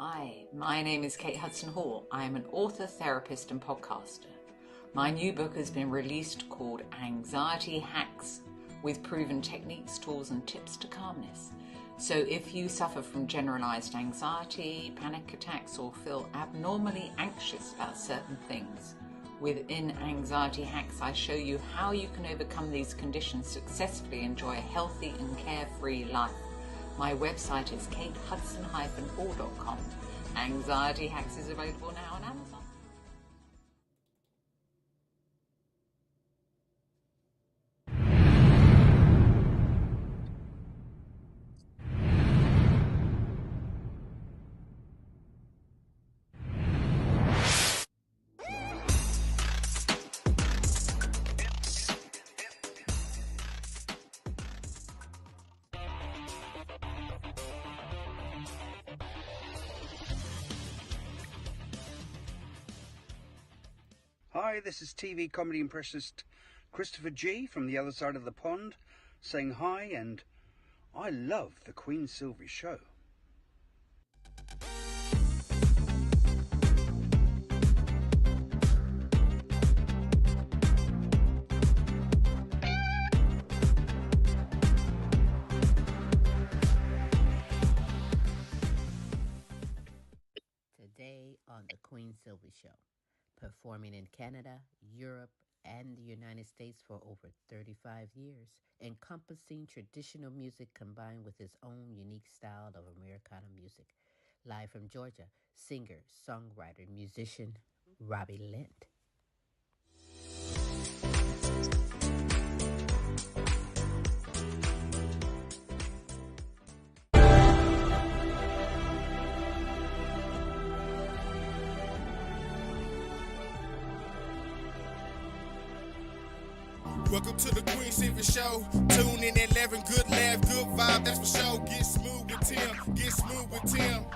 Hi, my name is Kate Hudson Hall. I am an author, therapist, and podcaster. My new book has been released called Anxiety Hacks, with proven techniques, tools, and tips to calmness. So if you suffer from generalized anxiety, panic attacks, or feel abnormally anxious about certain things, within Anxiety Hacks, I show you how you can overcome these conditions successfully, enjoy a healthy and carefree life. My website is katehudson-hall.com. Anxiety Hacks is available now on Amazon. Hi, this is TV comedy impressionist Christopher G from the other side of the pond saying hi, and I love the Queen Silvy show. Today on the Queen Silvy Show, performing in Canada, Europe, and the United States for over 35 years, encompassing traditional music combined with his own unique style of Americana music. Live from Georgia, singer, songwriter, musician, Robbie Litt. Welcome to the Queen Silvy Show. Tune in at 11, good laugh, good vibe, that's for sure. Get smooth with Tim, get smooth with Tim.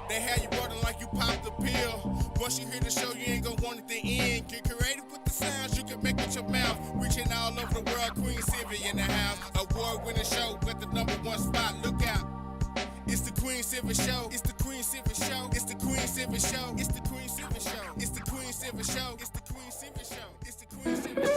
They have you rolling like you popped the pill. Once you hear the show, you ain't gonna want it to end. Get creative with the sounds you can make with your mouth. Reaching all over the world, Queen Silvy in the house. Award-winning show, got the #1 spot, look out. It's the Queen Silvy Show, it's the Queen Silvy Show, it's the Queen Silvy Show, it's the Queen Silvy Show, it's the Queen Silvy Show, it's the Queen Silvy Show, it's the Queen Silvy Show.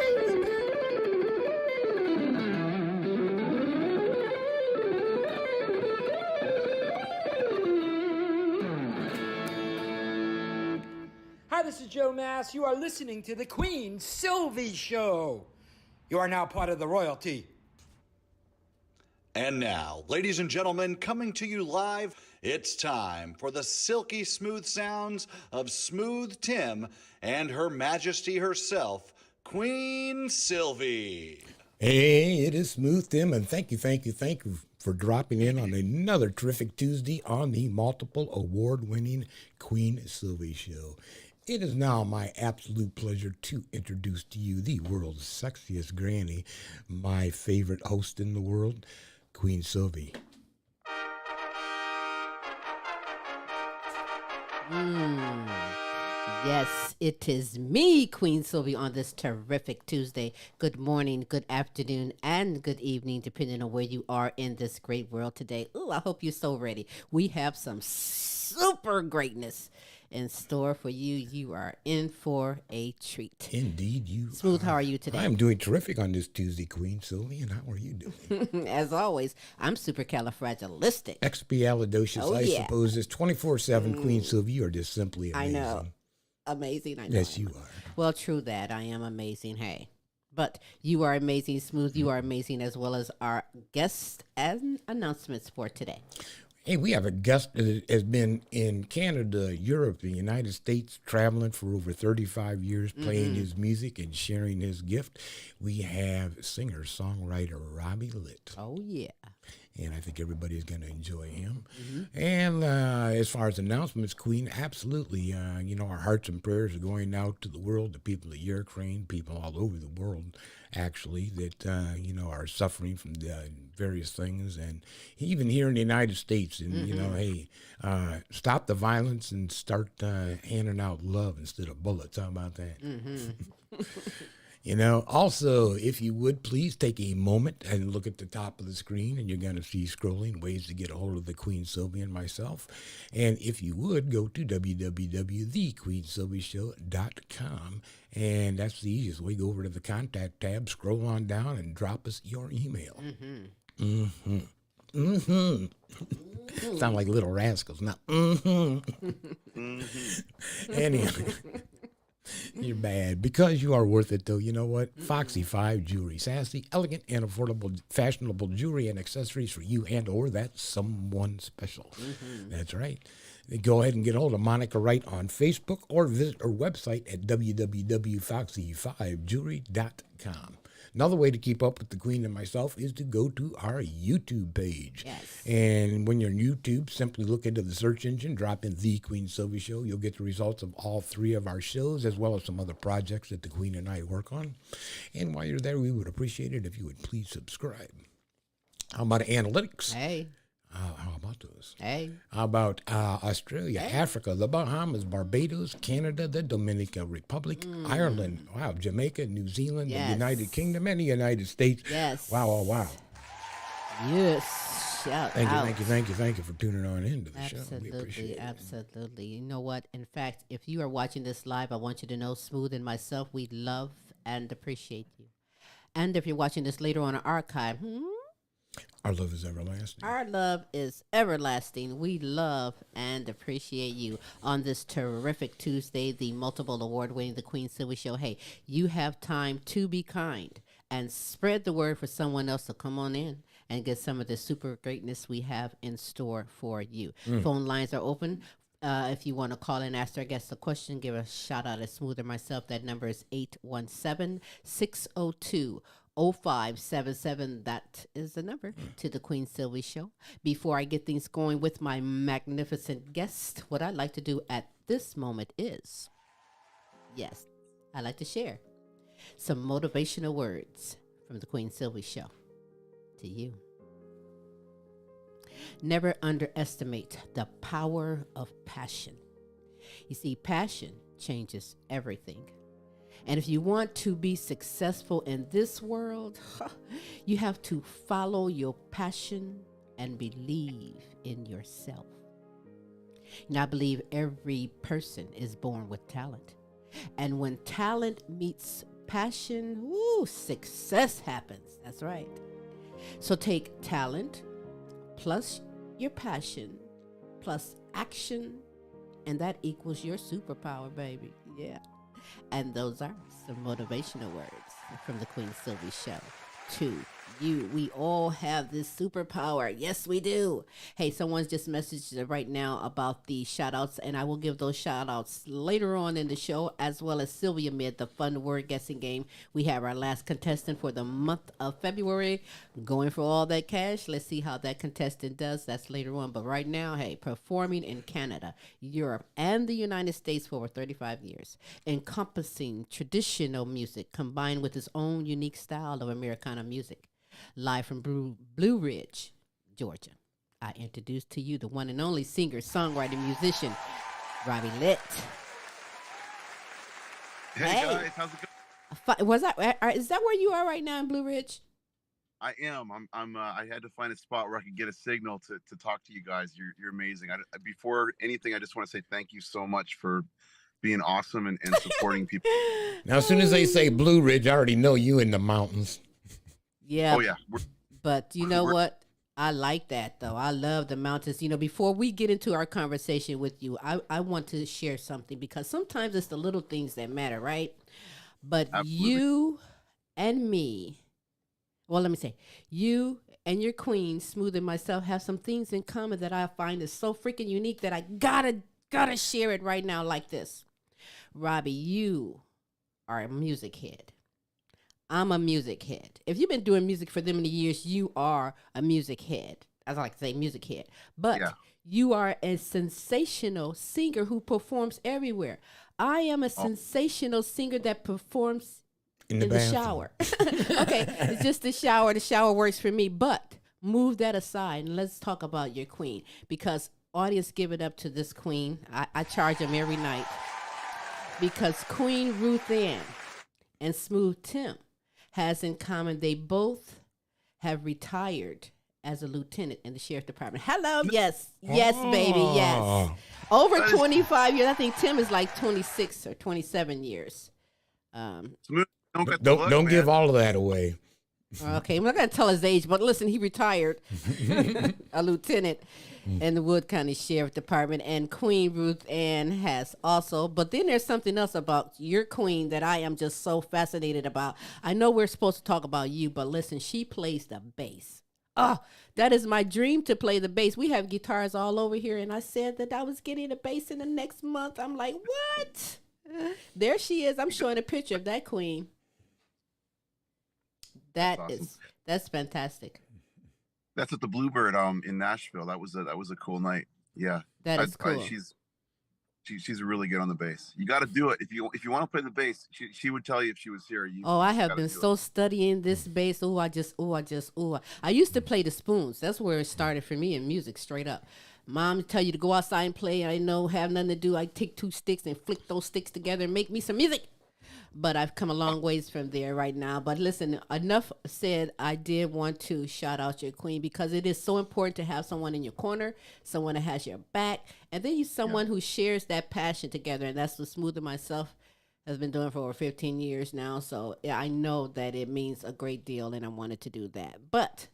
Hi, this is Joe Mass. You are listening to the Queen Silvy Show. You are now part of the royalty. And now, ladies and gentlemen, coming to you live, it's time for the silky smooth sounds of Smooth Tim and Her Majesty herself, Queen Silvy. Hey, it is Smooth Tim, and thank you for dropping in on another terrific Tuesday on the multiple award-winning Queen Silvy Show. It is now my absolute pleasure to introduce to you the world's sexiest granny, my favorite host in the world, Queen Silvy. Yes, it is me, Queen Silvy, on this terrific Tuesday. Good morning, good afternoon, and good evening, depending on where you are in this great world today. Ooh, I hope you're so ready. We have some super greatness in store for you. You are in for a treat. Indeed, you Smooth, how are you today? I'm doing terrific on this Tuesday, Queen Silvy, and how are you doing? As always, I'm supercalifragilistic. Expialidocious, Oh, I yeah. suppose, is 24/7 Queen Silvy. You are just simply amazing. I know. Amazing, I know. Yes, you are. Well, true that. I am amazing, hey. But you are amazing, Smooth. You are amazing, as well as our guests and announcements for today. Hey, we have a guest that has been in Canada, Europe, the United States, traveling for over 35 years, playing his music and sharing his gift. We have singer-songwriter Robbie Litt. Oh, yeah. And I think everybody's going to enjoy him. And as far as announcements, Queen, absolutely. Our hearts and prayers are going out to the world, the people of Ukraine, people all over the world, actually, that, are suffering from the various things. And even here in the United States, and, hey, stop the violence and start handing out love instead of bullets. How about that? Also, if you would please take a moment and look at the top of the screen, and you're going to see scrolling ways to get a hold of the Queen Silvy and myself. And if you would, go to www.thequeensylvyshow.com, and that's the easiest way. Go over to the contact tab, scroll on down, and drop us your email. Sound like Little Rascals now. Anyway. You're bad. Because you are worth it, though. You know what? Foxy 5 Jewelry. Sassy, elegant, and affordable, fashionable jewelry and accessories for you and or that someone special. That's right. Go ahead and get a hold of Monica Wright on Facebook or visit her website at www.foxy5jewelry.com. Another way to keep up with the Queen and myself is to go to our YouTube page. Yes. And when you're on YouTube, simply look into the search engine, drop in The Queen Silvy Show. You'll get the results of all 3 of our shows, as well as some other projects that the Queen and I work on. And while you're there, we would appreciate it if you would please subscribe. How about analytics? Hey. How about those? Hey. How about Australia, Africa, the Bahamas, Barbados, Canada, the Dominican Republic, Ireland, wow, Jamaica, New Zealand, the United Kingdom, and the United States. Yes. Wow, oh, wow. Yes. Shout out. Thank you for tuning on into the show. We appreciate it. Absolutely. You know what? In fact, if you are watching this live, I want you to know Smooth and myself, we love and appreciate you. And if you're watching this later on an archive, our love is everlasting. Our love is everlasting. We love and appreciate you on this terrific Tuesday, the multiple award-winning The Queen Silvy Show. Hey, you have time to be kind and spread the word for someone else to come on in and get some of the super greatness we have in store for you. Phone lines are open. If you want to call and ask our guests a question, give a shout out to Smooth or myself. That number is 817-602-0577. That is the number to the Queen Silvy Show. Before I get things going with my magnificent guest, what I'd like to do at this moment is, yes, I'd like to share some motivational words from the Queen Silvy Show to you. Never underestimate the power of passion. You see, passion changes everything. And if you want to be successful in this world, you have to follow your passion and believe in yourself. And I believe every person is born with talent. And when talent meets passion, success happens. That's right. So take talent plus your passion plus action, and that equals your superpower, baby. Yeah. And those are some motivational words from the Queen Silvy Show to you. We all have this superpower. Yes, we do. Hey, someone's just messaged right now about the shout-outs, and I will give those shout-outs later on in the show, as well as Sylvia Mid, the fun word guessing game. We have our last contestant for the month of February going for all that cash. Let's see how that contestant does. That's later on. But right now, hey, performing in Canada, Europe, and the United States for over 35 years, encompassing traditional music combined with its own unique style of Americana music. Live from Blue Ridge, Georgia, I introduce to you the one and only singer, songwriter, musician, Robbie Litt. Hey guys, how's it going? Is that where you are right now in Blue Ridge? I am. I had to find a spot where I could get a signal to talk to you guys. You're amazing. Before anything, I just want to say thank you so much for being awesome and supporting people. Now, as soon as they say Blue Ridge, I already know you in the mountains. Yeah. Oh, yeah. But you know what? I like that, though. I love the mountains. You know, before we get into our conversation with you, I want to share something, because sometimes it's the little things that matter, right? But Absolutely. You and me, well, let me say, you and your queen, Smooth, and myself have some things in common that I find is so freaking unique that I gotta share it right now like this. Robbie, you are a music head. I'm a music head. If you've been doing music for that many years, you are a music head. I like to say music head. But you are a sensational singer who performs everywhere. I am a sensational singer that performs in the shower. Okay, it's just the shower. The shower works for me. But move that aside and let's talk about your queen, because audience, give it up to this queen. I charge them every night, because Queen Ruth Ann and Smooth Tim has in common they both have retired as a lieutenant in the sheriff department. Hello, yes, baby, yes. Over 25 years. I think Tim is like 26 or 27 years. Smooth, don't give all of that away. Okay, I'm not going to tell his age, but listen, he retired a lieutenant in the Wood County Sheriff Department, and Queen Ruth Ann has also. But then there's something else about your queen that I am just so fascinated about. I know we're supposed to talk about you, but listen, she plays the bass. Oh, that is my dream, to play the bass. We have guitars all over here, and I said that I was getting a bass in the next month. I'm like, what? There she is. I'm showing a picture of that queen. That's awesome. That's fantastic. That's at the Bluebird in Nashville. That was a cool night. Yeah, that is cool. She's really good on the bass. You got to do it if you want to play the bass. She would tell you if she was here. I have been so studying this bass. I used to play the spoons. That's where it started for me in music, straight up. Mom would tell you to go outside and play. I have nothing to do. I take 2 sticks and flick those sticks together and make me some music. But I've come a long ways from there right now. But listen, enough said. I did want to shout out your queen, because it is so important to have someone in your corner, someone that has your back, and then someone who shares that passion together. And that's what Smooth and myself has been doing for over 15 years now. So yeah, I know that it means a great deal, and I wanted to do that. But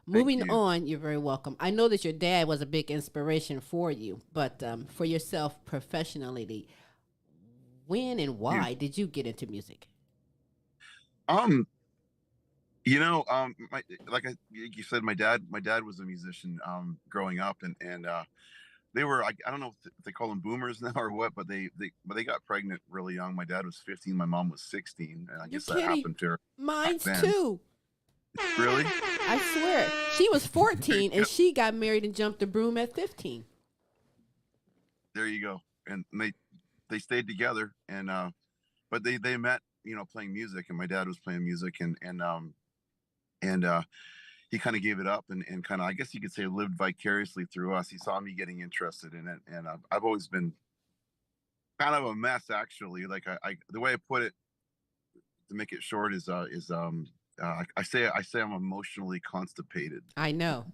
moving on, you're very welcome. I know that your dad was a big inspiration for you, but for yourself professionally, when and why did you get into music? Like you said, my dad was a musician growing up, and they were, I don't know if they call them boomers now or what, but they got pregnant really young. My dad was 15, my mom was 16, and I guess that happened to her. Mine too. Really? I swear. She was 14 and she got married and jumped the broom at 15. There you go. And they stayed together, and but they met, playing music, and my dad was playing music, and he kind of gave it up, and kind of, I guess you could say, lived vicariously through us. He saw me getting interested in it, and I've always been kind of a mess, actually. Like I the way I put it, to make it short, is I say I'm emotionally constipated. I know.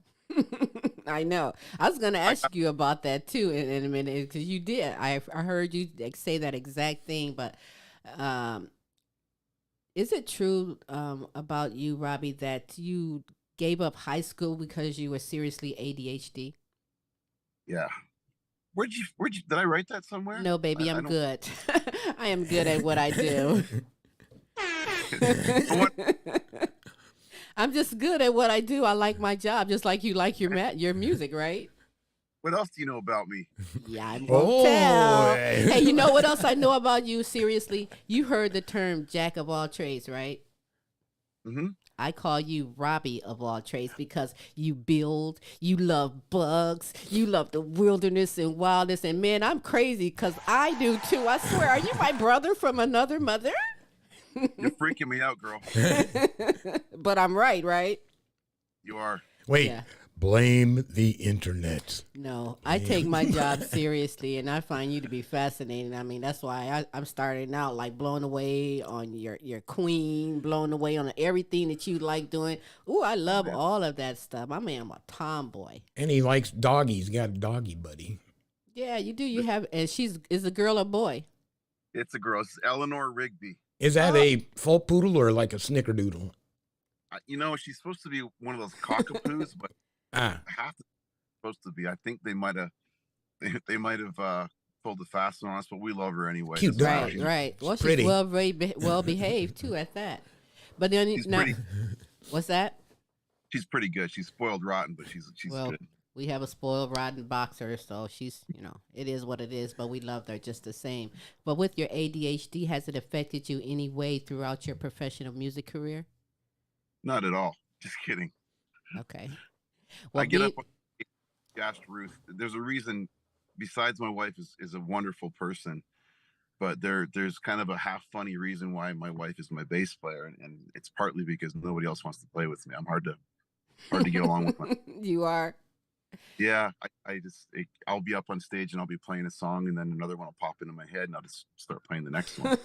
I know. I was going to ask you about that too in a minute, because you did. I heard you say that exact thing. But is it true about you, Robbie, that you gave up high school because you were seriously ADHD? Yeah. Where'd you did I write that somewhere? No, baby, I'm good. I am good at what I do. I'm just good at what I do. I like my job, just like you like your music, right? What else do you know about me? Yeah, I won't tell. Hey, you know what else I know about you? Seriously, you heard the term jack of all trades, right? Mm-hmm. I call you Robbie of all trades, because you build, you love bugs, you love the wilderness and wildness. And man, I'm crazy because I do too. I swear, are you my brother from another mother? You're freaking me out, girl. But I'm right? You are. Wait, blame the internet. No, I take my job seriously, and I find you to be fascinating. I mean, that's why I'm starting out like blown away on your queen, blown away on everything that you like doing. Ooh, I love all of that stuff. I mean, I'm a tomboy. And he likes doggies. Got a doggy buddy. Yeah, you do. You have, and is a girl or boy? It's a girl. It's Eleanor Rigby. Is that a full poodle or like a snickerdoodle? She's supposed to be one of those cockapoos, but half supposed to be. I think they might have pulled the fast on us, but we love her anyway. Cute dog. Right. Well, she's pretty. well behaved too at that. But then what's that? She's pretty good. She's spoiled rotten, but she's good. We have a spoiled rotten boxer, so she's, it is what it is, but we love her just the same. But with your ADHD, has it affected you any way throughout your professional music career? Not at all. Just kidding. Okay. Well, I get up, asked Ruth. There's a reason, besides my wife is a wonderful person, but there's kind of a half funny reason why my wife is my bass player, and it's partly because nobody else wants to play with me. I'm hard to get along with. You are. Yeah, I'll be up on stage and I'll be playing a song, and then another one will pop into my head, and I'll just start playing the next one.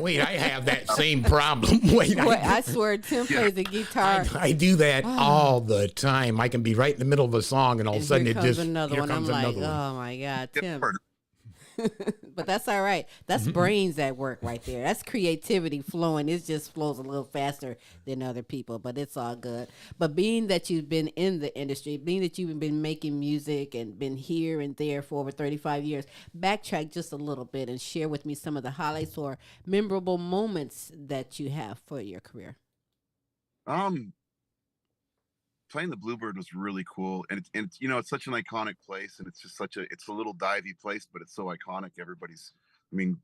Wait, I have that same problem. Wait, I swear Tim plays the guitar. I do that all the time. I can be right in the middle of a song, and all of a sudden here it comes just another here one. comes I'm like, another one. oh my God, Get Tim. started. But that's all right. That's brains at work right there. That's creativity flowing. It just flows a little faster than other people, but it's all good. But being that you've been in the industry, being that you've been making music and been here and there for over 35 years, backtrack just a little bit and share with me some of the highlights or memorable moments that you have for your career. Playing the Bluebird was really cool, and it's it's such an iconic place, and it's just it's a little divey place, but it's so iconic. I mean,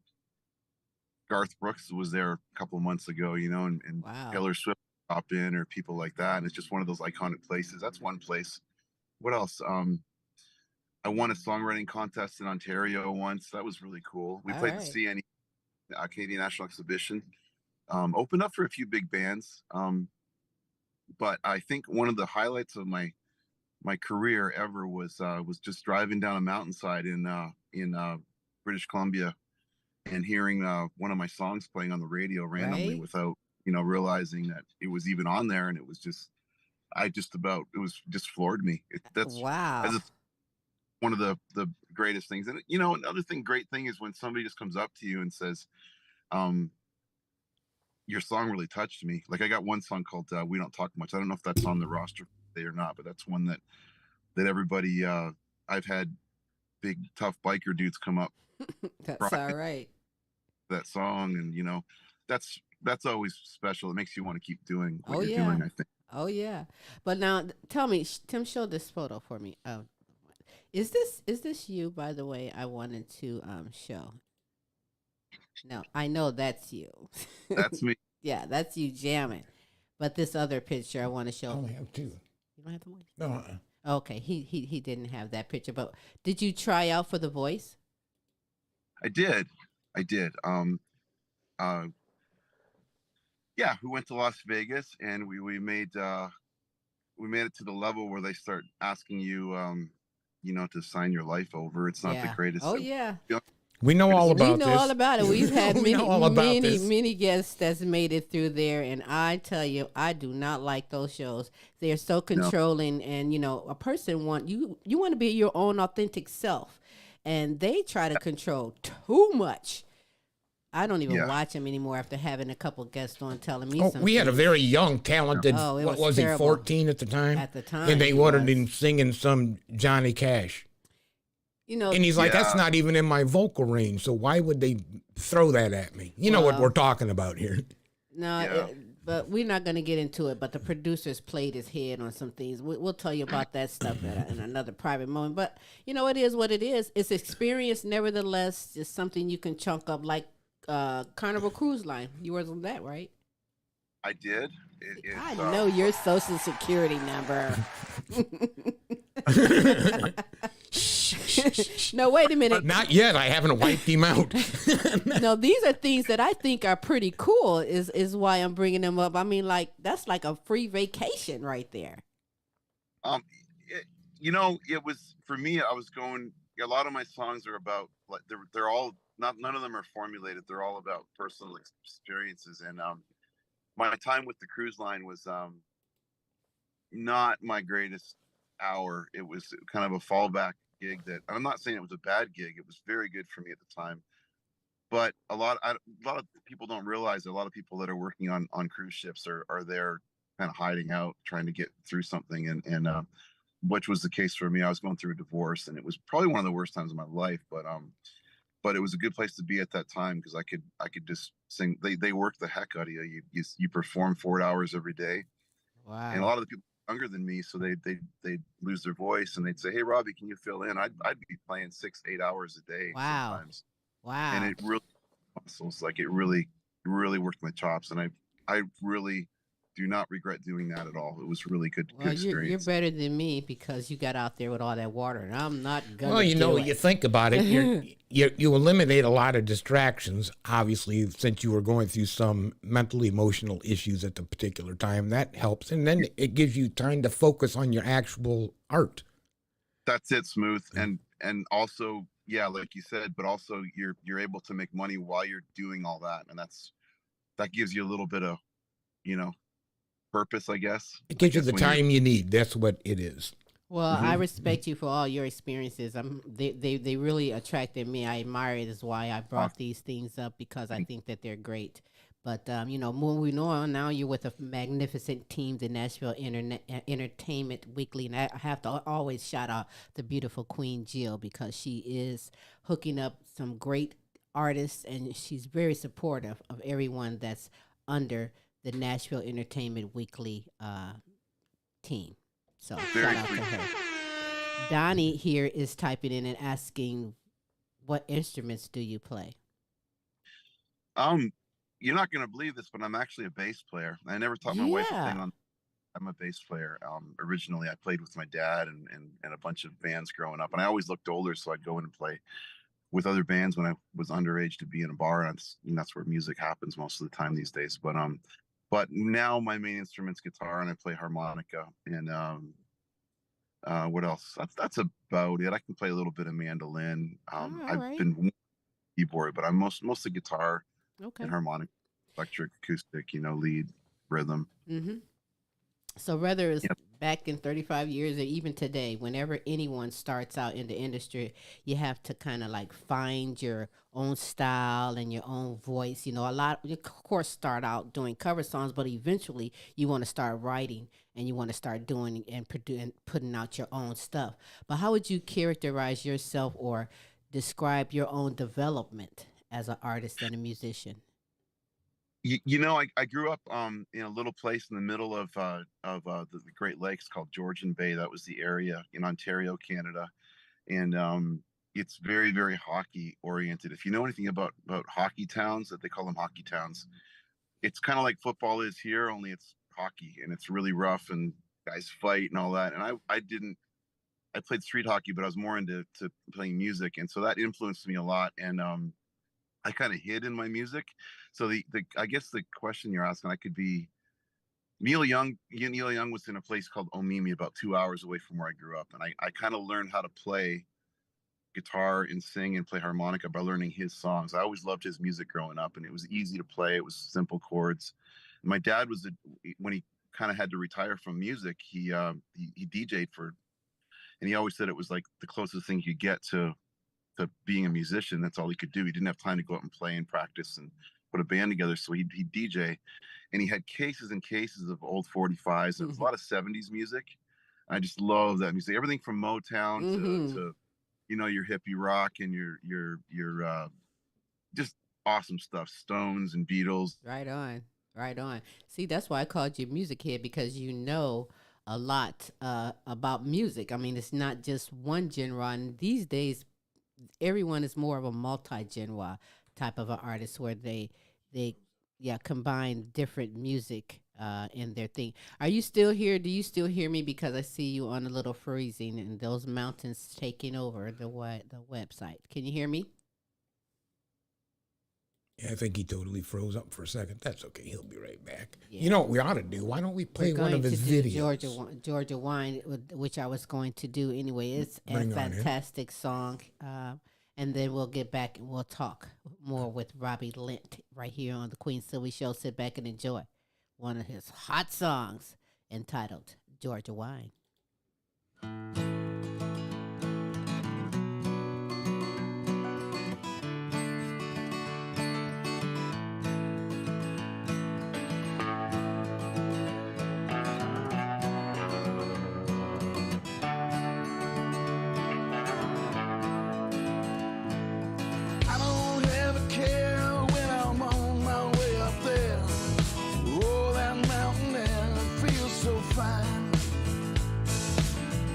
Garth Brooks was there a couple of months ago, and Wow. Taylor Swift popped in, or people like that, and it's just one of those iconic places. That's one place. What else? I won a songwriting contest in Ontario once. That was really cool. We played the CNE, Canadian National Exhibition. Opened up for a few big bands. But I think one of the highlights of my career ever was just driving down a mountainside in British Columbia and hearing one of my songs playing on the radio randomly without realizing that it was even on there, and it was just floored me. Wow. That's one of the greatest things. And another great thing is when somebody just comes up to you and says, your song really touched me. Like, I got one song called We Don't Talk Much. I don't know if that's on the roster today or not, but that's one that everybody, I've had big tough biker dudes come up. That's all right. That song, and that's always special. It makes you want to keep doing what you're doing, I think. Oh yeah. But now tell me, Tim, show this photo for me. Is this you, by the way? I wanted to show. No, I know that's you. That's me. Yeah, that's you jamming. But this other picture I want to show. I only have two. You don't have the voice? No. Okay, he didn't have that picture. But did you try out for The Voice? I did. Yeah, we went to Las Vegas, and we made it to the level where they start asking you, to sign your life over. It's not the greatest. Oh yeah. We know all about this. We know all about it. We've had many many guests that's made it through there, and I tell you, I do not like those shows. They're so controlling, and a person want to be your own authentic self, and they try to control too much. I don't even watch them anymore after having a couple guests on telling me something. We had a very young, talented, what was he, 14 at the time? At the time. And they wanted him singing some Johnny Cash. And he's like, that's not even in my vocal range, so why would they throw that at me? You know what we're talking about here. No, but we're not going to get into it, but the producers played his head on some things. We'll tell you about that stuff in another private moment. But, it is what it is. It's experience, nevertheless. It's something you can chunk up like Carnival Cruise Line. You were on that, right? I did. I know your Social Security number. No, wait a minute. Not yet. I haven't wiped him out. No, these are things that I think are pretty cool. Is why I'm bringing them up. I mean, that's like a free vacation right there. It was for me. I was going. A lot of my songs are about they're all none of them are formulated. They're all about personal experiences, and my time with the cruise line was not my greatest hour. It was kind of a fallback gig that I'm not saying it was a bad gig. It was very good for me at the time. But a lot of people don't realize a lot of people that are working on cruise ships are there kind of hiding out, trying to get through something. And which was the case for me. I was going through a divorce, and it was probably one of the worst times of my life. But it was a good place to be at that time because I could just sing. They work the heck out of you. You perform 4 hours every day. Wow. And a lot of the people younger than me, so they'd lose their voice, and they'd say, "Hey, Robbie, can you fill in?" I'd be playing 6-8 hours a day. Wow. Sometimes. Wow. And it really muscles, like it really worked my chops, and I really do not regret doing that at all. It was really good experience. You're better than me because you got out there with all that water, and I'm not gonna. Well, you think about it, you eliminate a lot of distractions. Obviously, since you were going through some mental, emotional issues at the particular time, that helps, and then it gives you time to focus on your actual art. That's it, Smooth. And also, yeah, like you said, but also you're able to make money while you're doing all that, and that gives you a little bit of, you know, purpose, I guess. It gives you the when you're time you need. That's what it is. Well, I respect you for all your experiences. They really attracted me. I admire it. Is why I brought these things up, because I think that they're great. But you know, moving on, now you're with a magnificent team, the Nashville Entertainment Weekly, and I have to always shout out the beautiful Queen Jill, because she is hooking up some great artists, and she's very supportive of everyone that's under the Nashville Entertainment Weekly team. So very shout out sweet. to her. Donnie here is typing in and asking, what instruments do you play? You're not gonna believe this, but I'm actually a bass player. I never taught my wife a thing on. I'm a bass player. Originally, I played with my dad and a bunch of bands growing up, and I always looked older, so I'd go in and play with other bands when I was underage to be in a bar, and that's where music happens most of the time these days. But now my main instrument's guitar, and I play harmonica, and what else? That's about it. I can play a little bit of mandolin. I've been keyboard, but I'm mostly guitar and harmonic, electric, acoustic, you know, lead, rhythm. Mm-hmm. So whether it's back in 35 years or even today, whenever anyone starts out in the industry, you have to kind of like find your own style and your own voice. You know, a lot, you of course, start out doing cover songs, but eventually you want to start writing and you want to start doing and putting out your own stuff. But how would you characterize yourself or describe your own development as an artist and a musician? You know, I grew up in a little place in the middle of the Great Lakes called Georgian Bay. That was the area in Ontario, Canada, and it's very, very hockey oriented. If you know anything about hockey towns, that they call them hockey towns, it's kind of like football is here, only it's hockey, and it's really rough and guys fight and all that. And I played street hockey, but I was more into playing music, and so that influenced me a lot. And I kind of hid in my music. So I guess the question you're asking, I could be Neil Young. Neil Young was in a place called Omimi, about 2 hours away from where I grew up, and I kind of learned how to play guitar and sing and play harmonica by learning his songs. I always loved his music growing up, and it was easy to play. It was simple chords. My dad was when he kind of had to retire from music, he DJ'd and he always said it was like the closest thing you get to being a musician. That's all he could do. He didn't have time to go out and play and practice and put a band together, so he'd DJ, and he had cases and cases of old 45s. It was a lot of 70s music. I just love that music, everything from Motown to you know, your hippie rock and your just awesome stuff, Stones and Beatles. Right on. See, that's why I called you music head, because you know a lot about music. I mean, it's not just one genre, and these days everyone is more of a multi-genre type of an artist, where they combine different music in their thing. Are you still here? Do you still hear me? Because I see you on a little freezing and those mountains taking over the website. Can you hear me? Yeah, I think he totally froze up for a second. That's okay. He'll be right back. Yeah. You know what we ought to do? Why don't we play one of his videos? Georgia Wine, which I was going to do anyway. It's a fantastic song. And then we'll get back and we'll talk more with Robbie Litt right here on the Queen Silvy Show. Sit back and enjoy one of his hot songs entitled Georgia Wine.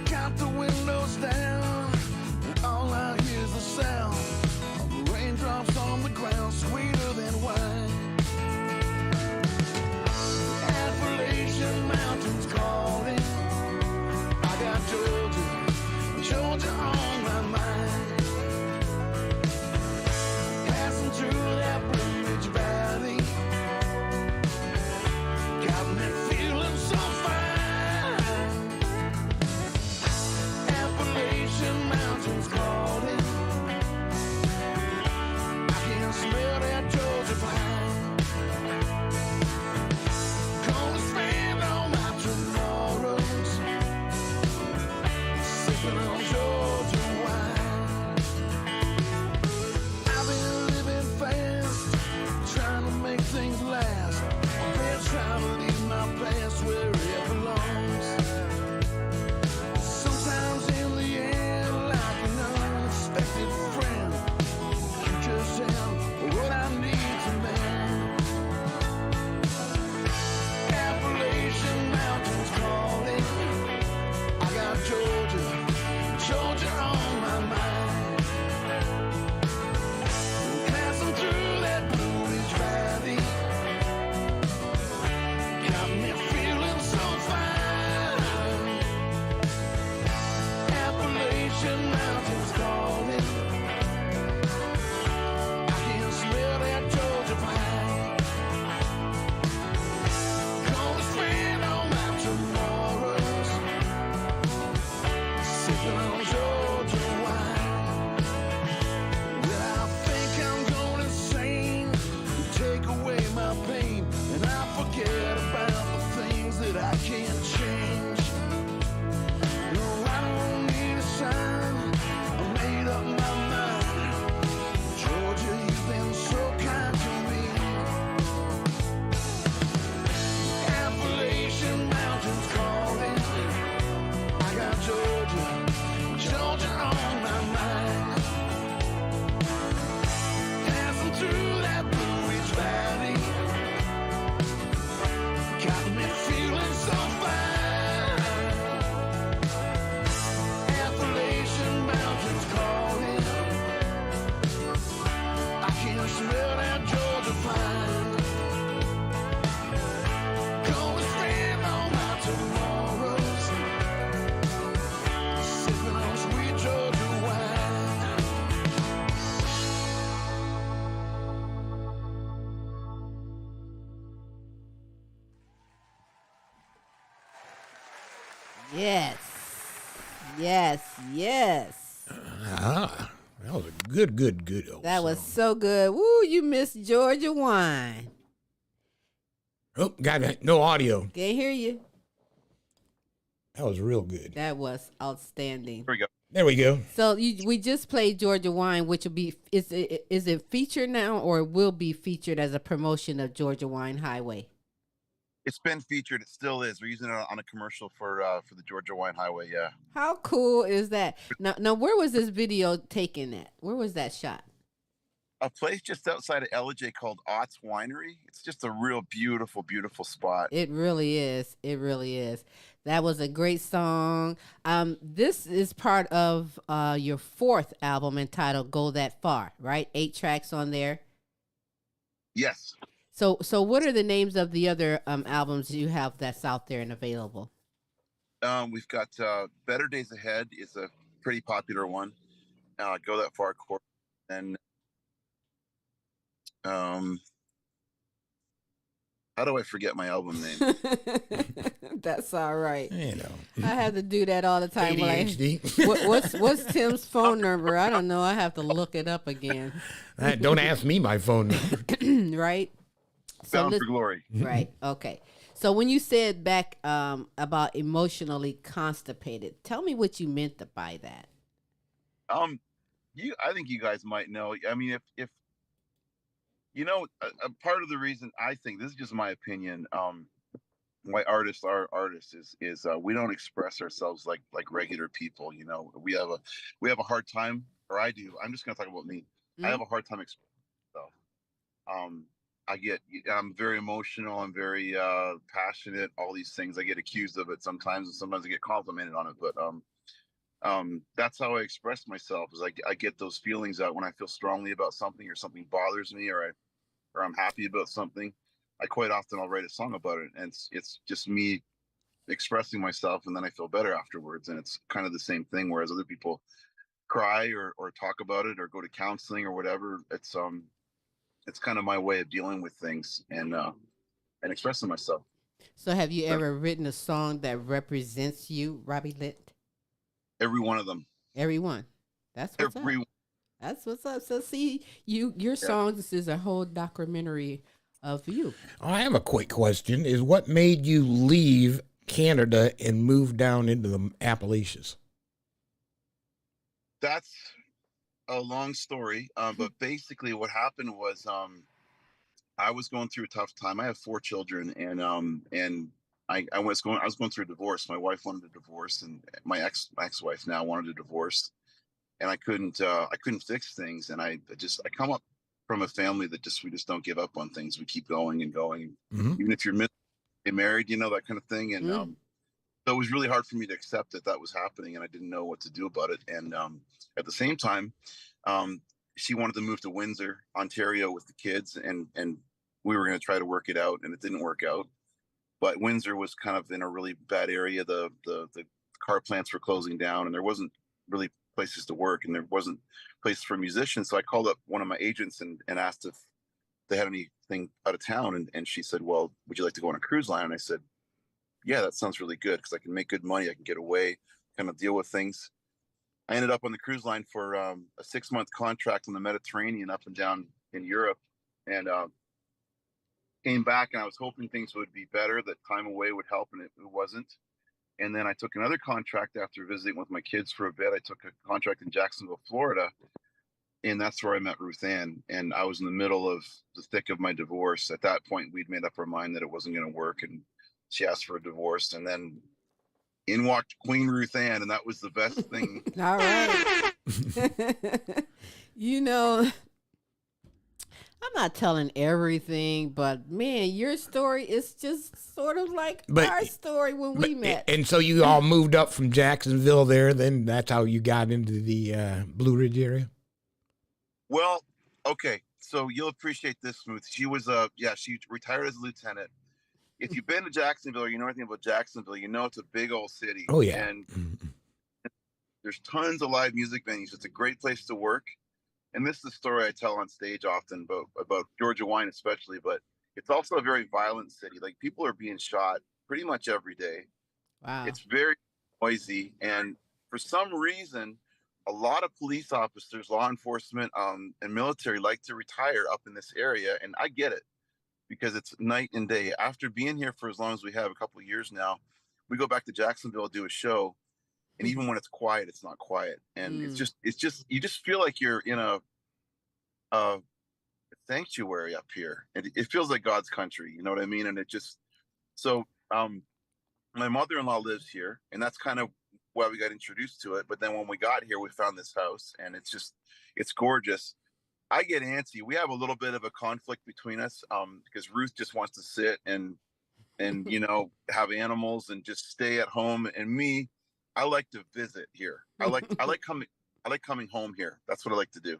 Count the Yes. Yes. Yes. That was a good old That was song. so good. Woo, you missed Georgia Wine. Oh, got it. No audio. Can't hear you. That was real good. That was outstanding. Here we go. There we go. So we just played Georgia Wine, which will be is it featured now or will be featured as a promotion of Georgia Wine Highway? It's been featured. It still is. We're using it on a commercial for the Georgia Wine Highway. Yeah. How cool is that? Now, where was this video taken at? Where was that shot? A place just outside of LJ called Ott's Winery. It's just a real beautiful, beautiful spot. It really is. It really is. That was a great song. This is part of your fourth album entitled "Go That Far," right? 8 tracks on there. Yes. So what are the names of the other albums you have that's out there and available? We've got Better Days Ahead is a pretty popular one. Go That Far, and how do I forget my album name? That's all right. You know, I have to do that all the time. ADHD. What's Tim's phone number? I don't know. I have to look it up again. Don't ask me my phone number. Right. Bound for Glory. Right. Okay. So when you said back about emotionally constipated, tell me what you meant by that. I think you guys might know. I mean, if you know, a part of the reason I think, this is just my opinion, why artists are artists is we don't express ourselves like regular people. You know, we have a hard time, or I do. I'm just going to talk about me. I have a hard time expressing myself. I'm very emotional. I'm very passionate. All these things. I get accused of it sometimes, and sometimes I get complimented on it. But that's how I express myself. Is I get those feelings out when I feel strongly about something, or something bothers me, or I'm happy about something. I quite often I'll write a song about it, and it's just me expressing myself, and then I feel better afterwards. And it's kind of the same thing. Whereas other people cry or talk about it or go to counseling or whatever. It's kind of my way of dealing with things and expressing myself. So have you ever written a song that represents you, Robbie Litt? Every one of them. Every one. That's what's up. That's what's up. So see, your songs is a whole documentary of you. I have a quick question. Is what made you leave Canada and move down into the Appalachians? That's a long story, but basically what happened was I was going through a tough time. I have 4 children, and I was going through a divorce. My wife wanted a divorce, and my ex-wife now wanted a divorce, and I couldn't fix things. And I come up from a family that we just don't give up on things. We keep going and going, even if you're married, you know, that kind of thing. And so it was really hard for me to accept that was happening, and I didn't know what to do about it. And at the same time, she wanted to move to Windsor, Ontario, with the kids, and we were going to try to work it out, and it didn't work out. But Windsor was kind of in a really bad area. The car plants were closing down, and there wasn't really places to work, and there wasn't places for musicians. So I called up one of my agents and asked if they had anything out of town, and she said, "Well, would you like to go on a cruise line?" And I said, "Yeah, that sounds really good, because I can make good money. I can get away, kind of deal with things." I ended up on the cruise line for a 6-month contract in the Mediterranean, up and down in Europe, and came back, and I was hoping things would be better, that time away would help, and it wasn't. And then I took another contract after visiting with my kids for a bit. I took a contract in Jacksonville, Florida, and that's where I met Ruth Ann. And I was in the middle of the thick of my divorce. At that point, we'd made up our mind that it wasn't going to work, and she asked for a divorce. And then in walked Queen Ruth Ann, and that was the best thing. All right. You know, I'm not telling everything, but man, your story is just sort of like our story when we met. And so you all moved up from Jacksonville there, then that's how you got into the Blue Ridge area? Well, okay. So you'll appreciate this, Smooth. She was she retired as a lieutenant. If you've been to Jacksonville or you know anything about Jacksonville, you know it's a big old city. Oh, yeah. And there's tons of live music venues. It's a great place to work. And this is the story I tell on stage often about Georgia Wine especially, but it's also a very violent city. Like, people are being shot pretty much every day. Wow. It's very noisy. And for some reason, a lot of police officers, law enforcement, and military like to retire up in this area. And I get it because it's night and day. After being here for as long as we have, a couple of years now, we go back to Jacksonville, do a show. And even when it's quiet, it's not quiet. And it's just, you just feel like you're in a sanctuary up here. And it feels like God's country, you know what I mean? And it just, so my mother-in-law lives here, and that's kind of why we got introduced to it. But then when we got here, we found this house, and it's gorgeous. I get antsy. We have a little bit of a conflict between us because Ruth just wants to sit and you know, have animals and just stay at home. And me, I like to visit here. I like coming home here. That's what I like to do.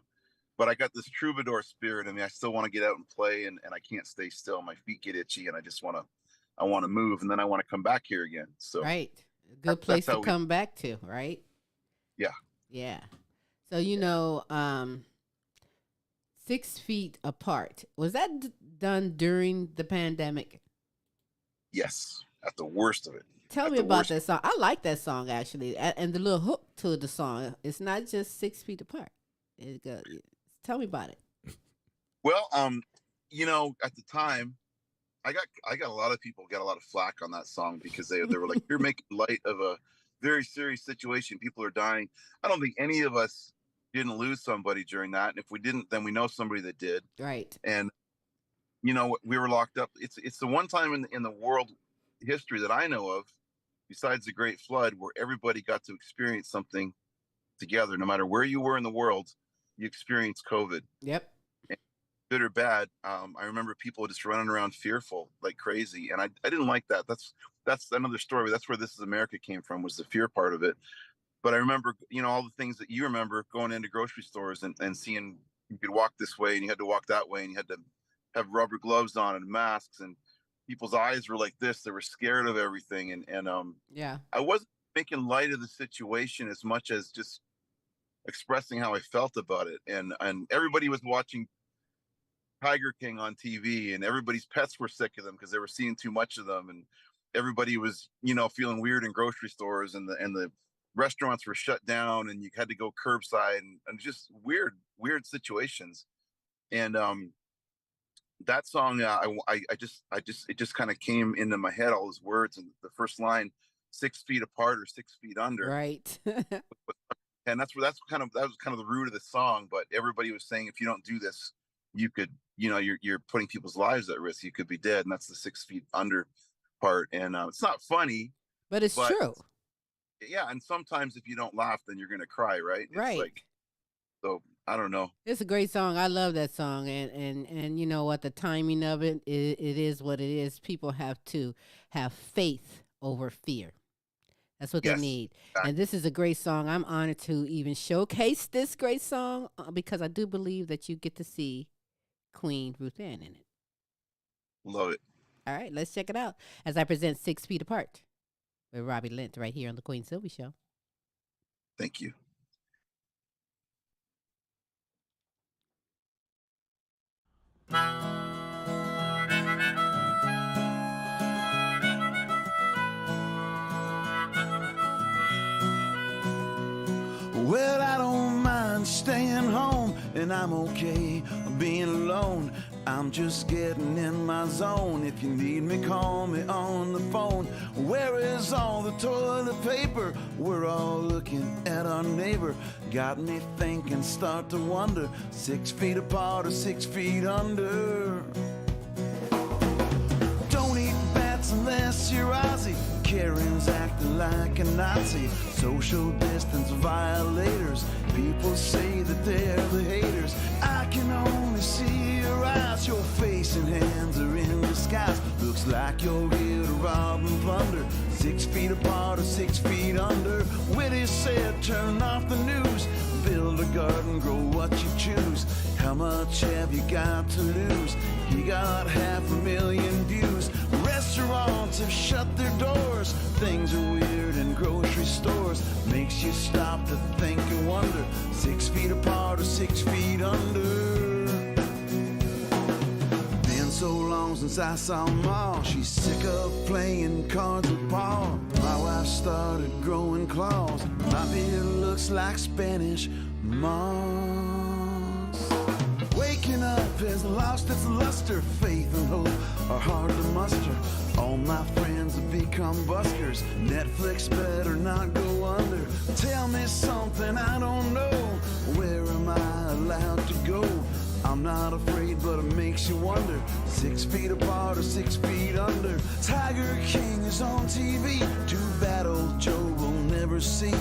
But I got this troubadour spirit in me. I still want to get out and play, and I can't stay still. My feet get itchy, and I want to move, and then I want to come back here again. So right, a good place to come back to, right? Yeah, yeah. So you know, 6 feet apart. Was that done during the pandemic? Yes, at the worst of it. Tell me about that song. I like that song actually, and the little hook to the song. It's not just 6 feet apart. Tell me about it. Well, you know, at the time, I got a lot of people get a lot of flack on that song because they were like, you're making light of a very serious situation. People are dying. I don't think any of us didn't lose somebody during that. And if we didn't, then we know somebody that did. Right. And, you know, we were locked up. It's the one time in the world history that I know of, besides the Great Flood, where everybody got to experience something together. No matter where you were in the world, you experienced COVID. Yep. And good or bad, I remember people just running around fearful like crazy, and I didn't like that. That's another story. That's where This Is America came from, was the fear part of it. But I remember, you know, all the things that you remember going into grocery stores and seeing you could walk this way and you had to walk that way and you had to have rubber gloves on and masks, and people's eyes were like this. They were scared of everything. And yeah, I wasn't making light of the situation as much as just expressing how I felt about it. And everybody was watching Tiger King on TV, and everybody's pets were sick of them because they were seeing too much of them. And everybody was, you know, feeling weird in grocery stores, and the restaurants were shut down, and you had to go curbside, and just weird situations. And that song, it just kind of came into my head, all those words, and the first line, 6 feet apart or 6 feet under. Right. And that was kind of the root of the song. But everybody was saying, if you don't do this, you could, you know, you're putting people's lives at risk. You could be dead. And that's the 6 feet under part. And it's not funny, but it's true. Yeah. And sometimes if you don't laugh, then you're going to cry. Right. Right. It's so I don't know. It's a great song. I love that song. And you know what, the timing of it is what it is. People have to have faith over fear. That's what they need. Exactly. And this is a great song. I'm honored to even showcase this great song because I do believe that you get to see Queen Ruth Ann in it. Love it. All right, let's check it out as I present 6 Feet Apart with Robbie Litt right here on the Queen Silvy Show. Thank you. Well, I don't mind staying home, and I'm okay being alone. I'm just getting in my zone. If you need me, call me on the phone. Where is all the toilet paper? We're all looking at our neighbor. Got me thinking, start to wonder, 6 feet apart or 6 feet under. Don't eat bats unless you're Aussie. Karen's acting like a Nazi. Social distance violators. People say that they're the haters. I can only see your eyes. Your face and hands are in disguise. Looks like you're here to rob and plunder. 6 feet apart or 6 feet under. Whitty said, turn off the news. Build a garden, grow what you choose. How much have you got to lose? You got 500,000 views. Restaurants have shut their doors. Things are weird in grocery stores. Makes you stop to think and wonder. 6 feet apart or 6 feet under. Been so long knows since I saw Ma. She's sick of playing cards with Pa. My wife started growing claws. My beard looks like Spanish moss. Waking up has lost its luster. Faith and hope are hard to muster. All my friends have become buskers. Netflix better not go under. Tell me something I don't know. Where am I allowed to go? I'm not afraid, but it makes you wonder. 6 feet apart or 6 feet under. Tiger King is on TV. Too bad old Joe will never see.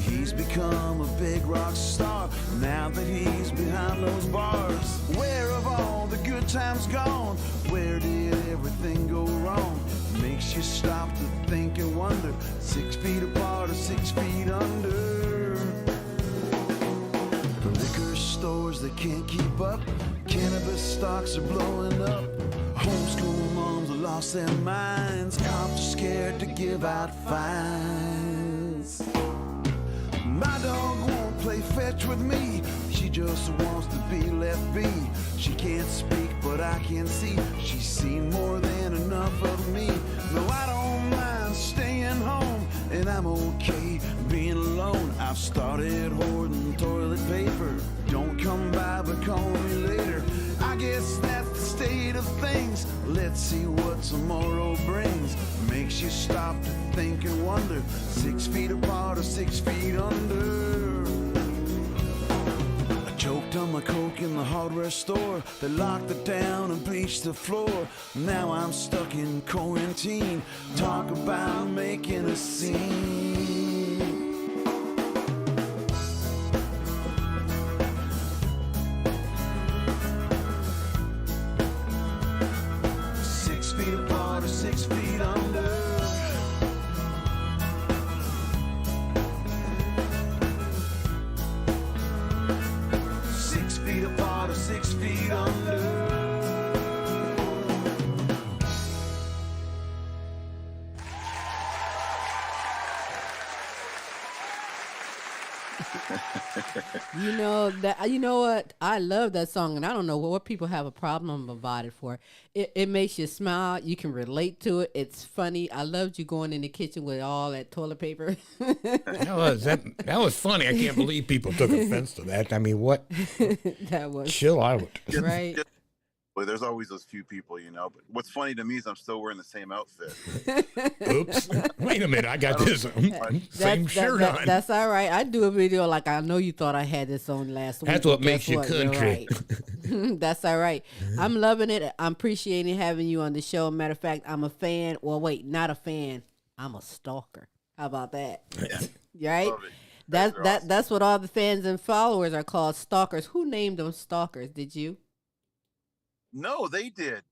He's become a big rock star now that he's behind those bars. Where have all the good times gone? Where did everything go wrong? Makes you stop to think and wonder. 6 feet apart or 6 feet under. Liquor stores that can't keep up. Cannabis stocks are blowing up. Homeschool moms have lost their minds. Cops are scared to give out fines. My dog won't play fetch with me. She just wants to be left be. She can't speak, but I can see she's seen more than enough of me. No, I don't mind staying home, and I'm okay being alone. I've started hoarding toilet paper. Don't come by, but call me later. I guess that's the state of things. Let's see what tomorrow brings. Makes you stop to think and wonder. 6 feet apart or 6 feet under. I choked on my coke in the hardware store. They locked it down and bleached the floor. Now I'm stuck in quarantine. Talk about making a scene. 6 feet apart or 6 feet under. 6 feet apart or 6 feet under. You know that. You know what? I love that song, and I don't know what people have a problem about it for. It makes you smile. You can relate to it. It's funny. I loved you going in the kitchen with all that toilet paper. That was funny. I can't believe people took offense to that. I mean, what? That was Chill out. right. Well, there's always those few people, you know. But what's funny to me is I'm still wearing the same outfit. Oops. Wait a minute. I got this same shirt on. That's all right. I do a video like I know you thought I had this on last week. That's what makes you country. Right. That's all right. I'm loving it. I'm appreciating having you on the show. Matter of fact, I'm a fan. Well, wait, not a fan. I'm a stalker. How about that? Yeah. Right? Love it. That's what all the fans and followers are called, stalkers. Who named them stalkers? Did you? No, they did.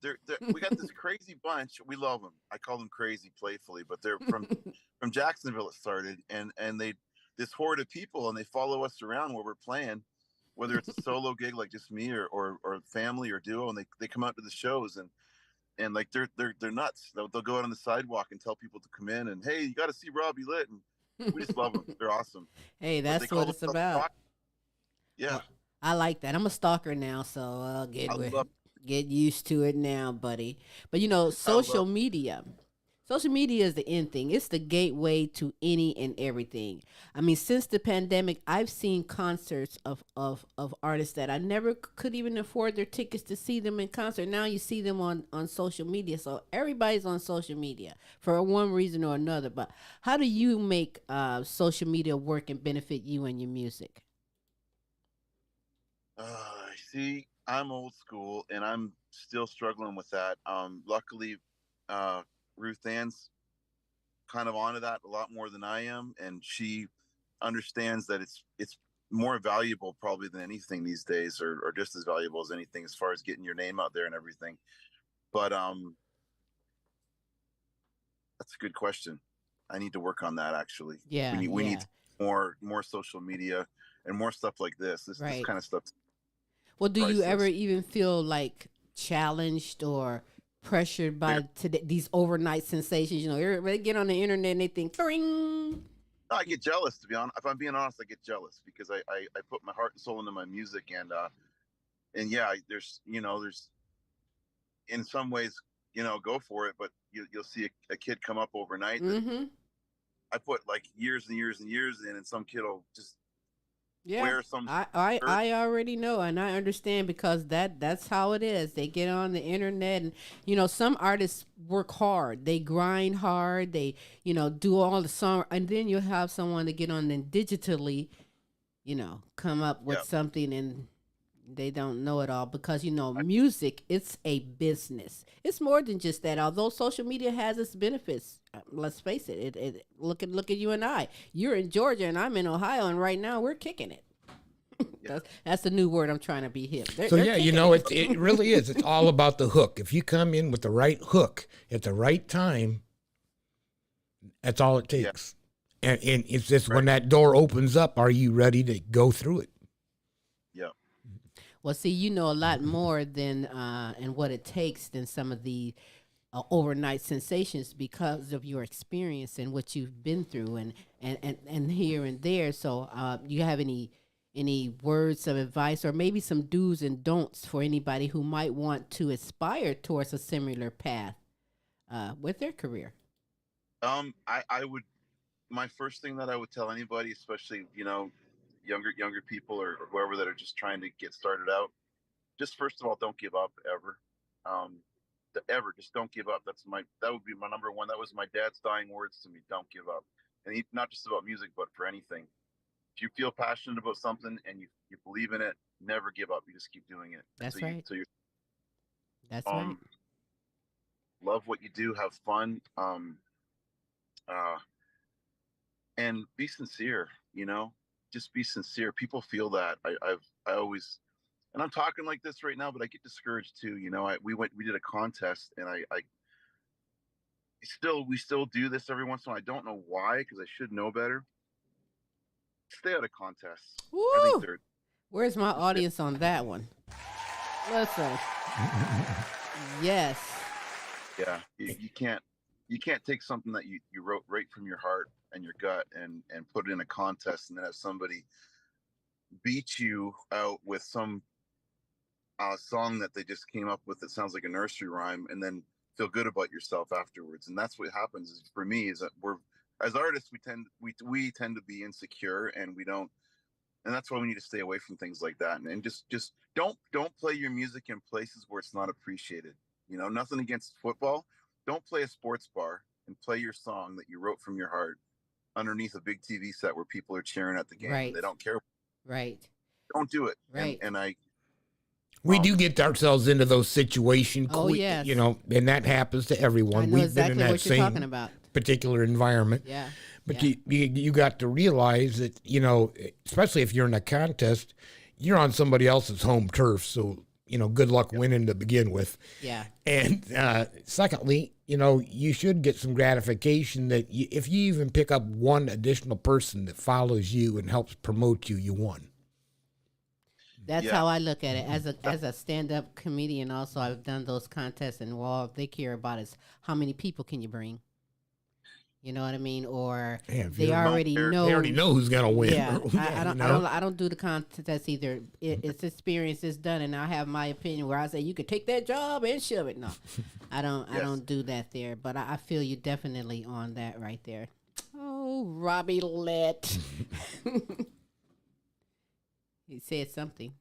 We got this crazy bunch. We love them. I call them crazy playfully, but they're from Jacksonville. It started, and they this horde of people, and they follow us around where we're playing, whether it's a solo gig like just me or family or duo, and they come out to the shows and like they're nuts. They'll go out on the sidewalk and tell people to come in and, hey, you got to see Robbie Litt, and we just love them. They're awesome. Hey, that's what it's about. Yeah, I like that. I'm a stalker now, so I'll get used to it now, buddy. But you know, social media is the end thing. It's the gateway to any and everything. I mean, since the pandemic, I've seen concerts of artists that I never could even afford their tickets to see them in concert. Now you see them on social media. So everybody's on social media for one reason or another. But how do you make social media work and benefit you and your music? See, I'm old school and I'm still struggling with that. Luckily, Ruth Ann's kind of onto that a lot more than I am, and she understands that it's more valuable probably than anything these days, or just as valuable as anything as far as getting your name out there and everything. But that's a good question. I need to work on that actually. Yeah, we need more social media and more stuff like this. This kind of stuff. Well, do priceless. you ever even feel like challenged or pressured by these overnight sensations? You know, everybody get on the internet and they think, "Ring." No, I get jealous, to be honest. If I'm being honest, I get jealous because I put my heart and soul into my music, and yeah, there's in some ways go for it. But you'll see a kid come up overnight that Mm-hmm. I put like years and years and years in, and some kid will just Yeah. wear some shirt. I already know and I understand because that's how it is. They get on the internet and some artists work hard. They grind hard. They, do all the song and then you'll have someone to get on and digitally, come up with Yeah. something and they don't know it all because music, it's a business. It's more than just that. Although social media has its benefits, let's face it. It look at you and I. You're in Georgia and I'm in Ohio, and right now we're kicking it. That's the new word I'm trying to be hip. So yeah, it really is. It's all about the hook. If you come in with the right hook at the right time, that's all it takes. Yeah. And it's just when that door opens up, are you ready to go through it? Yeah. Well, see, you know a lot more than and what it takes than some of the overnight sensations because of your experience and what you've been through and here and there. So, you have any words of advice or maybe some do's and don'ts for anybody who might want to aspire towards a similar path with their career? I would. My first thing that I would tell anybody, especially younger people or whoever that are just trying to get started out, just first of all, don't give up ever. Just don't give up. That would be my number one. That was my dad's dying words to me. Don't give up. And not just about music, but for anything. If you feel passionate about something and you believe in it, never give up. You just keep doing it. That's right. That's right. Love what you do. Have fun. And be sincere, just be sincere. People feel that. I always, and I'm talking like this right now, but I get discouraged too. We did a contest and we still do this every once in a while. I don't know why, because I should know better. Stay out of contests. Woo! I think Where's my audience on that one? Listen. Yes. Yeah. You can't take something that you wrote right from your heart and your gut and put it in a contest and then have somebody beat you out with some song that they just came up with that sounds like a nursery rhyme and then feel good about yourself afterwards. And that's what happens is, for me, is that as artists we tend to be insecure and we don't, and that's why we need to stay away from things like that and just don't play your music in places where it's not appreciated. Nothing against football. Don't play a sports bar and play your song that you wrote from your heart underneath a big TV set where people are cheering at the game. Right. They don't care. Right. Don't do it. Right. And we do get ourselves into those situations. Oh, yes. And that happens to everyone. I know We've exactly been in that what you're same talking about. particular environment. Yeah. But yeah. you got to realize that, especially if you're in a contest, you're on somebody else's home turf. So, good luck winning to begin with. Yeah. And secondly, you should get some gratification that if you even pick up one additional person that follows you and helps promote you, you won. That's how I look at it. As a stand-up comedian also, I've done those contests, and all they care about is how many people can you bring. You know what I mean? Or they already know. They already know who's gonna win. Yeah, I don't do the contest either. It's experience is done, and I have my opinion where I say you could take that job and shove it. No, I don't. I don't do that there. But I feel you definitely on that right there. Oh, Robbie Litt. He said something.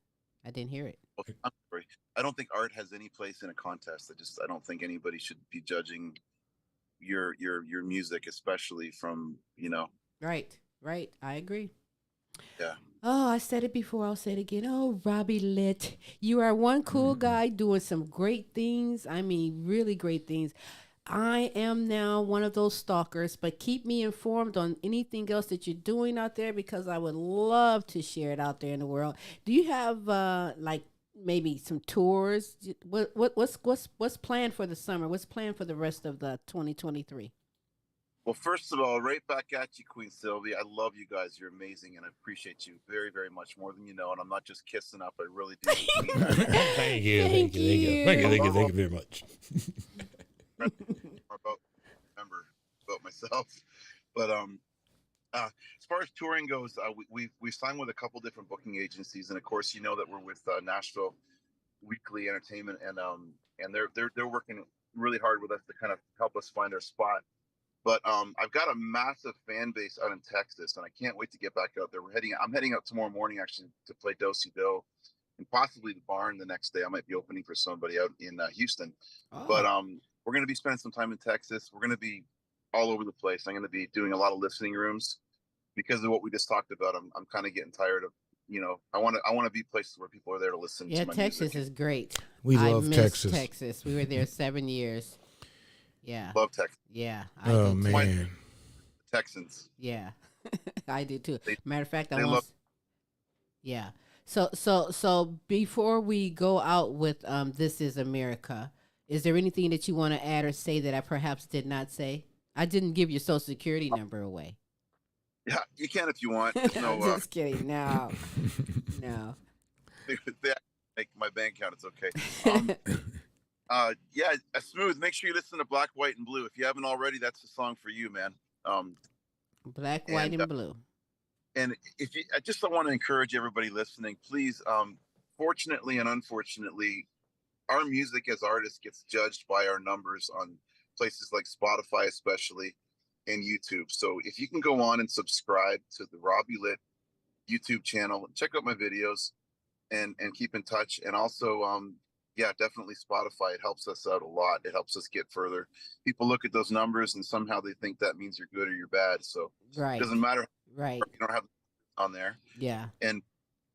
I didn't hear it. Well, I'm sorry. I don't think art has any place in a contest. I don't think anybody should be judging your music, especially from Right. I agree. Yeah. Oh, I said it before, I'll say it again. Oh, Robbie Litt, you are one cool guy doing some great things. I mean, really great things. I am now one of those stalkers, but keep me informed on anything else that you're doing out there because I would love to share it out there in the world. Do you have maybe some tours? What's planned for the summer? What's planned for the rest of the 2023? Well, first of all, right back at you, Queen Silvy. I love you guys. You're amazing, and I appreciate you very, very much, more than you know. And I'm not just kissing up. I really do. Thank you very much. About myself, but as far as touring goes, we signed with a couple different booking agencies, and of course, that we're with Nashville Weekly Entertainment, and they're working really hard with us to kind of help us find our spot. But I've got a massive fan base out in Texas, and I can't wait to get back out there. I'm heading out tomorrow morning actually to play Do-Si Do, and possibly the Barn the next day. I might be opening for somebody out in Houston. But we're going to be spending some time in Texas. We're going to be all over the place. I'm going to be doing a lot of listening rooms because of what we just talked about. I'm kind of getting tired of, I want to be places where people are there to listen to my Texas music. is great. We I love miss Texas. We were there 7 years. Yeah. Love Texas. Yeah. Oh, man. Texans. Yeah. I do too. Matter of fact, yeah. So before we go out with This Is America, is there anything that you want to add or say that I perhaps did not say? I didn't give your social security number away. Yeah, you can if you want. I'm just kidding. No. They make my bank account. It's okay. Yeah, Smooth. Make sure you listen to Black, White, and Blue. If you haven't already, that's the song for you, man. Black, White, and Blue. And I just want to encourage everybody listening, please. Fortunately and unfortunately, our music as artists gets judged by our numbers on places like Spotify, especially, and YouTube. So if you can go on and subscribe to the Robbie Litt YouTube channel, check out my videos, and keep in touch. And also, definitely Spotify. It helps us out a lot. It helps us get further. People look at those numbers and somehow they think that means you're good or you're bad. So it doesn't matter. Right. You don't have on there. Yeah. And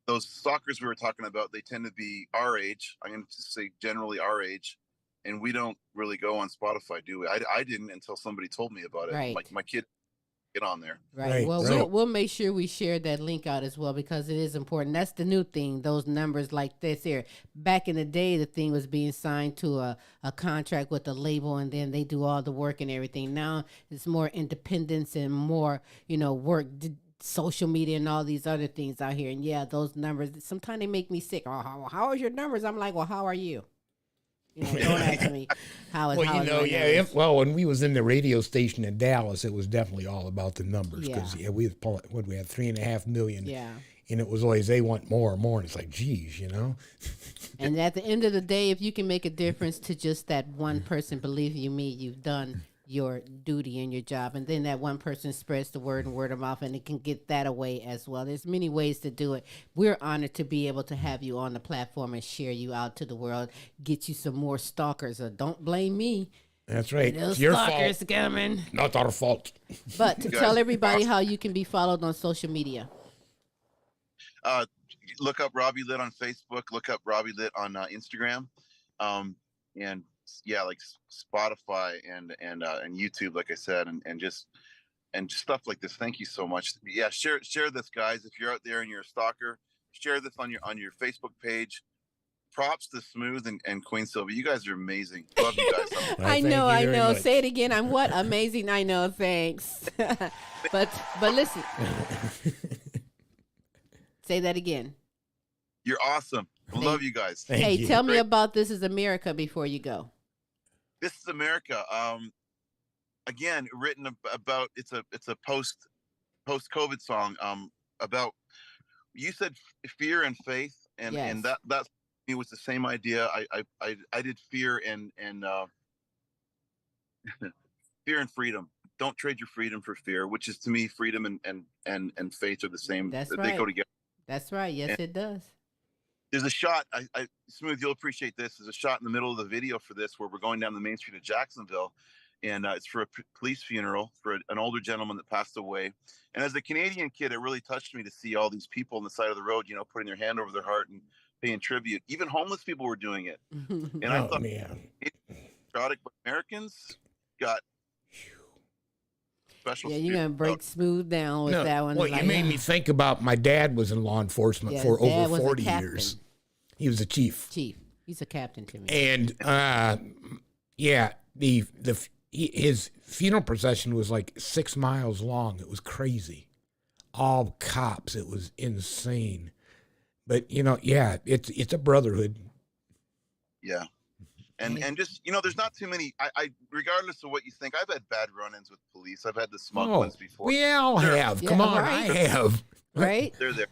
those stalkers we were talking about, they tend to be our age. I'm going to say generally our age. And we don't really go on Spotify, do we? I didn't until somebody told me about it. Right. My kid get on there. Right. Well, we'll make sure we share that link out as well because it is important. That's the new thing, those numbers like this here. Back in the day, the thing was being signed to a contract with a label and then they do all the work and everything. Now it's more independence and more, work, social media and all these other things out here. And yeah, those numbers, sometimes they make me sick. Oh, how are your numbers? I'm like, well, how are you? Don't ask me how is when we was in the radio station in Dallas, it was definitely all about the numbers because we had 3.5 million. Yeah. And it was always they want more and more, and it's like, geez, And at the end of the day, if you can make a difference to just that one person, believe you me, you've done your duty and your job, and then that one person spreads the word and word of mouth, and it can get that away as well. There's many ways to do it. We're honored to be able to have you on the platform and share you out to the world, get you some more stalkers. Don't blame me. That's right. Those it's your stalkers fault. coming. Not our fault. But to tell everybody how you can be followed on social media. Look up Robbie Litt on Facebook. Look up Robbie Litt on Instagram. And like Spotify and YouTube, like I said, and just stuff like this. Thank you so much. Yeah, share this, guys. If you're out there and you're a stalker, share this on your Facebook page. Props to Smooth and Queen Silvy. You guys are amazing. Love you guys. I know. Say it again. I'm what? Amazing. I know. Thanks. but listen. Say that again. You're awesome. I love you guys. Hey, tell me about This Is America before you go. This Is America. Again, written about it's a post COVID song. About, you said fear and faith, and yes. and that it was the same idea. I did fear and fear and freedom. Don't trade your freedom for fear, which is to me freedom and faith are the same. That's right. They go together. That's right. Yes, it does. There's a shot, Smooth, you'll appreciate this. There's a shot in the middle of the video for this where we're going down the main street of Jacksonville, and it's for a police funeral for an older gentleman that passed away. And as a Canadian kid, it really touched me to see all these people on the side of the road, putting their hand over their heart and paying tribute. Even homeless people were doing it. And I thought, man. Patriotic, but Americans got special. Yeah, you're going to break Smooth down with that one. Well, you made me think about my dad was in law enforcement for over 40 years. He was a chief. He's a captain to me. And his funeral procession was like 6 miles long. It was crazy. All cops. It was insane. But it's a brotherhood. Yeah. And just, there's not too many, I regardless of what you think, I've had bad run-ins with police. I've had the smug ones before. We all have. Come on, right? I have. Right? They're there.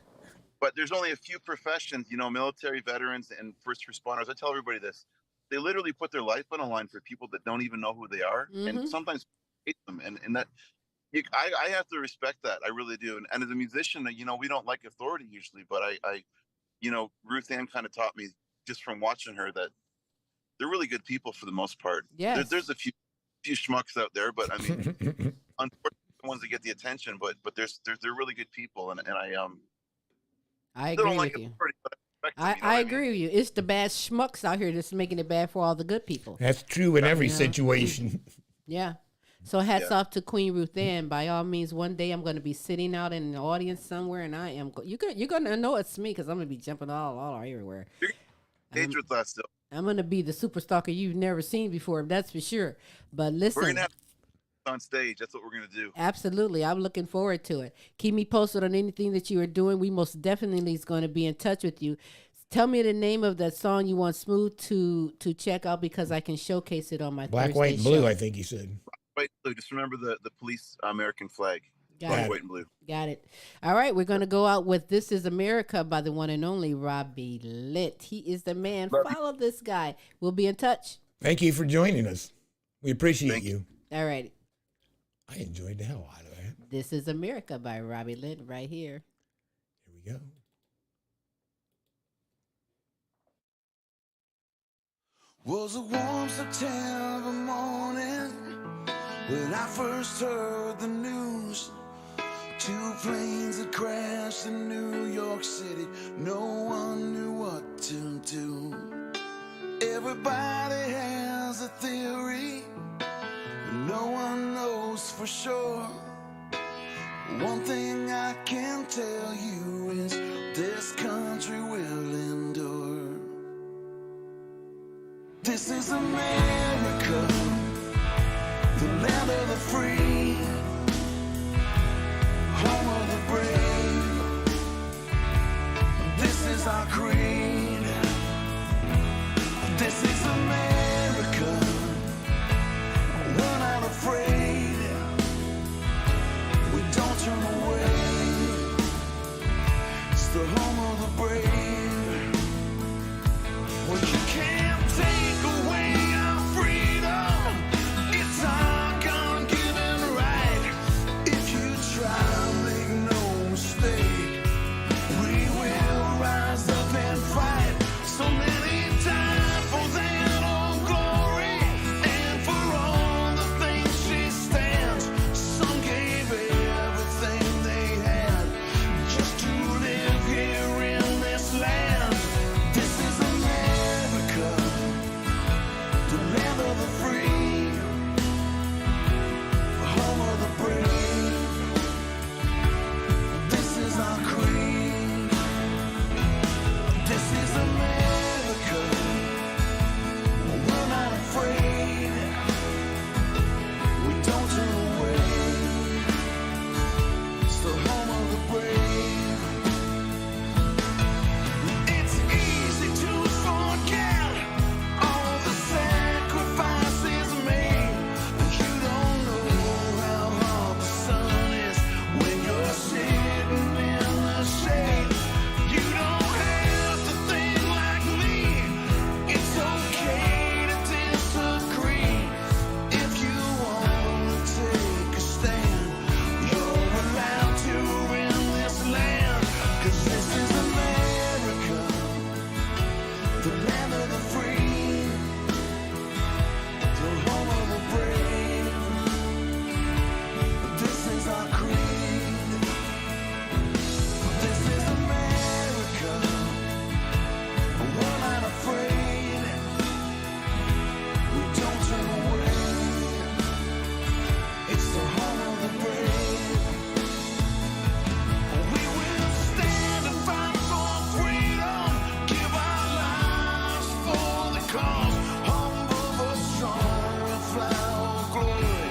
But there's only a few professions, military veterans and first responders. I tell everybody this. they literally put their life on the line for people that don't even know who they are, and sometimes hate them, and that I have to respect that. I really do. And as a musician, you know, we don't like authority usually, but I you know, Ruth Ann kind of taught me just from watching her that they're really good people for the most part. Yes. There's a few schmucks out there, but I mean, unfortunately, the ones that get the attention, but they're really good people, and I still agree don't like with you. authority, but I respect them, you know I what agree with you. It's the bad schmucks out here that's making it bad for all the good people. That's true in every situation. Yeah. So hats off to Queen Ruth Ann. By all means, one day I'm going to be sitting out in the audience somewhere, and you're going to know it's me because I'm going to be jumping all everywhere. Engage with us still. I'm going to be the super stalker you've never seen before, that's for sure. But listen. We're going to have on stage. That's what we're going to do. Absolutely. I'm looking forward to it. Keep me posted on anything that you are doing. We most definitely is going to be in touch with you. Tell me the name of that song you want Smooth to check out because I can showcase it on my Black, Thursday White, and Blue, show. I think he said. White, blue. Just remember the police American flag. Got White, and blue. Got it. All right, we're going to go out with This Is America by the one and only Robbie Litt. He is the man. Follow this guy. We'll be in touch. Thank you for joining us. We appreciate you. All right. I enjoyed the hell out of that. This Is America by Robbie Litt right here. Here we go. Was a warm September morning when I first heard the news. 2 planes had crashed in New York City. No one knew what to do. Everybody has a theory, but no one knows for sure. One thing I can tell you is this country will endure. This is America, the land of the free, home of the brave. This is our creed. This is America, we're not afraid. We don't turn away. It's the home of the brave. Well, you can't take away our freedom. It's our God-given right. If you try, make no mistake, we will rise up and fight. So many died for their own glory and for all the things she stands. Some gave everything they had just to live here in this land. This is America, the land of the free, the home of the brave. This is our creed. This is America, we're not afraid. We don't turn away. It's the home of the brave. It's easy to forget all the sacrifices made. You don't know how hot the sun is when you're sitting in the shade. You don't have to think like me. It's okay to disagree. If you want to take a stand, you're allowed to in this land. 'Cause this is America, the land of the free, the home of the brave. This is our creed. This is America, we're not afraid. We don't turn away. It's the home of the brave. We will stand and fight for freedom. Give our lives for the cause. Humble but strong, we'll fly our glory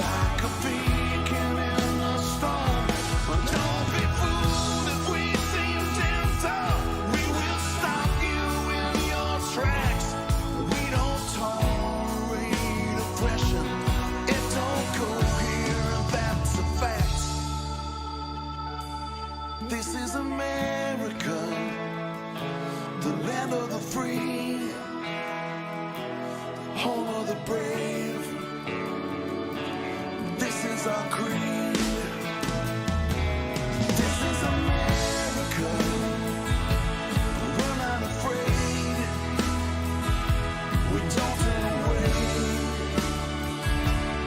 like a beacon in the storm. But don't be fooled if we seem gentle. We will stop you in your tracks. We don't tolerate oppression. It don't go here, that's a fact. This is America, the land of the free, home of the brave. This is our creed. This is America. We're not afraid. We don't turn away.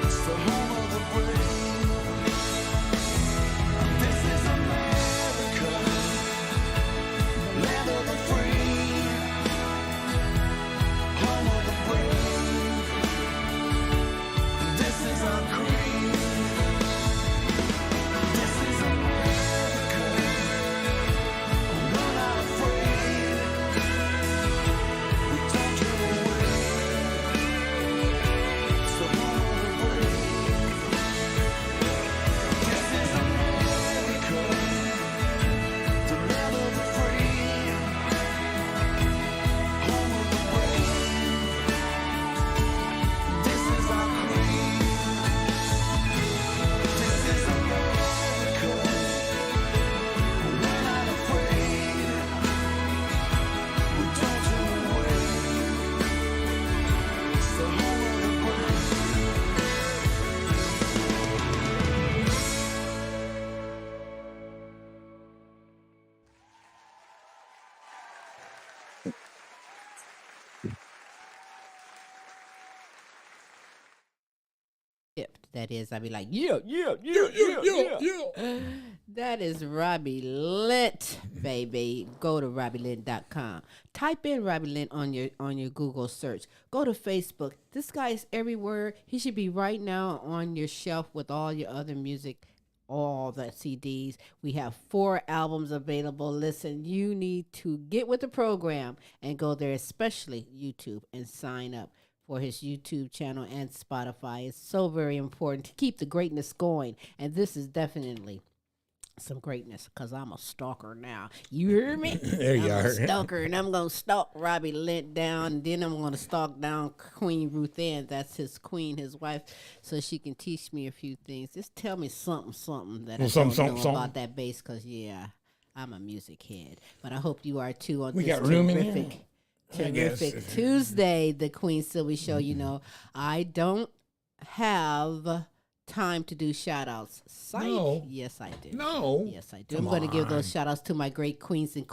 It's the home of the brave. This is America, land of the free, home of the brave. This is our creed. This is America, we're not afraid. We don't turn away. It's the home of the brave. This is America, the land of the free, home of the brave. This is our creed. This is America, we're not afraid. We don't turn away. It's the home of the brave. That is, I'd be like, yeah. That is Robbie Litt, baby. Go to RobbieLint.com. Type in Robbie Litt on your Google search. Go to Facebook. This guy is everywhere. He should be right now on your shelf with all your other music, all the CDs. We have 4 albums available. Listen, you need to get with the program and go there, especially YouTube, and sign up for his YouTube channel and Spotify. It's so very important to keep the greatness going. And this is definitely some greatness, because I'm a stalker now. You hear me? There you I'm are. a stalker, and I'm going to stalk Robbie Litt down, and then I'm going to stalk down Queen Ruth Ann. That's his queen, his wife, so she can teach me a few things. Just tell me something that I don't know about that bass, because, yeah, I'm a music head. But I hope you are, too, on We this got room in here? terrific Tuesday, the Queen Silvy Show. You know, I don't have time to do shout outs. No. Yes, I do. No. Yes, I do. Come I'm going to give on. those shout outs to my great queens and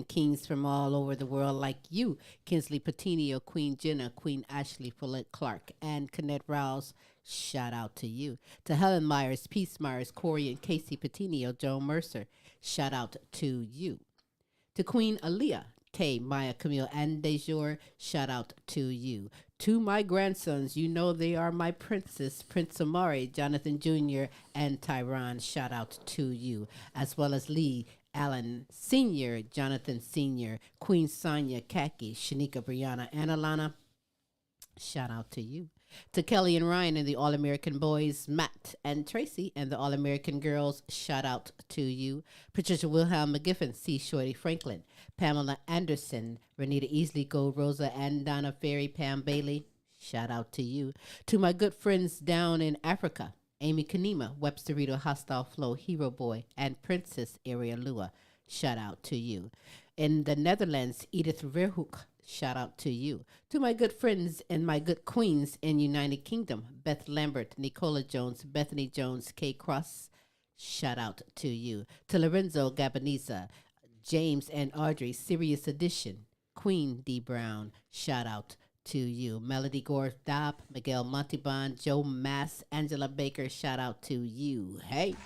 kings from all over the world, like you, Kinsley Patinio, Queen Jenna, Queen Ashley Follett Clark, and Kenneth Rouse. Shout out to you. To Helen Myers, Peace Myers, Corey and Casey Patinio, Joe Mercer. Shout out to you. To Queen Aaliyah, Tay, Maya, Camille, and Dejour, shout out to you. To my grandsons, you know they are my princes, Prince Amari, Jonathan Jr., and Tyron, shout out to you. As well as Lee, Allen Sr., Jonathan Sr., Queen Sonia, Kaki, Shanika, Brianna, and Alana, shout out to you. To Kelly and Ryan and the All-American Boys, Matt and Tracy, and the All-American Girls, shout out to you. Patricia Wilhelm McGiffin, C. Shorty Franklin, Pamela Anderson, Renita Easley, Gold Rosa, and Donna Ferry, Pam Bailey, shout out to you. To my good friends down in Africa, Amy Kanema, Webster Rito, Hostile Flow, Hero Boy, and Princess Area Lua, shout out to you. In the Netherlands, Edith Verhoek, shout out to you. To my good friends and my good queens in United Kingdom, Beth Lambert, Nicola Jones, Bethany Jones, Kay Cross, shout out to you. To Lorenzo Gabaniza, James and Audrey, Serious Edition, Queen D. Brown, shout out to you. Melody Gore Dobb, Miguel Montalban, Joe Mass, Angela Baker, shout out to you. Hey.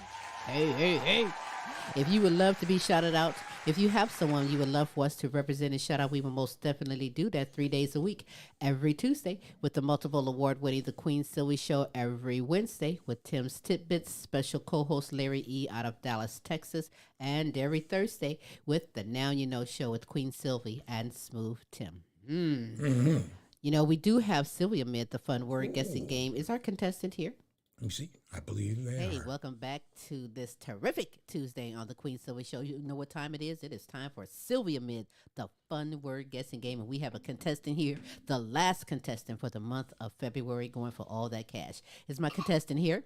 If you would love to be shouted out, if you have someone you would love for us to represent and shout out, we will most definitely do that 3 days a week. Every Tuesday with the multiple award-winning The Queen Silvy Show. Every Wednesday with Tim's Tidbits, special co-host Larry E. out of Dallas, Texas. And every Thursday with the Now You Know Show with Queen Silvy and Smooth Tim. You know, we do have Sylvia Mid, the fun word guessing game. Is our contestant here? You see, I believe they Hey, are. welcome back to this terrific Tuesday on the Queen Silvy Show. You know what time it is? It is time for Sylvia Mid, the fun word guessing game. And we have a contestant here, the last contestant for the month of February, going for all that cash. Is my contestant here?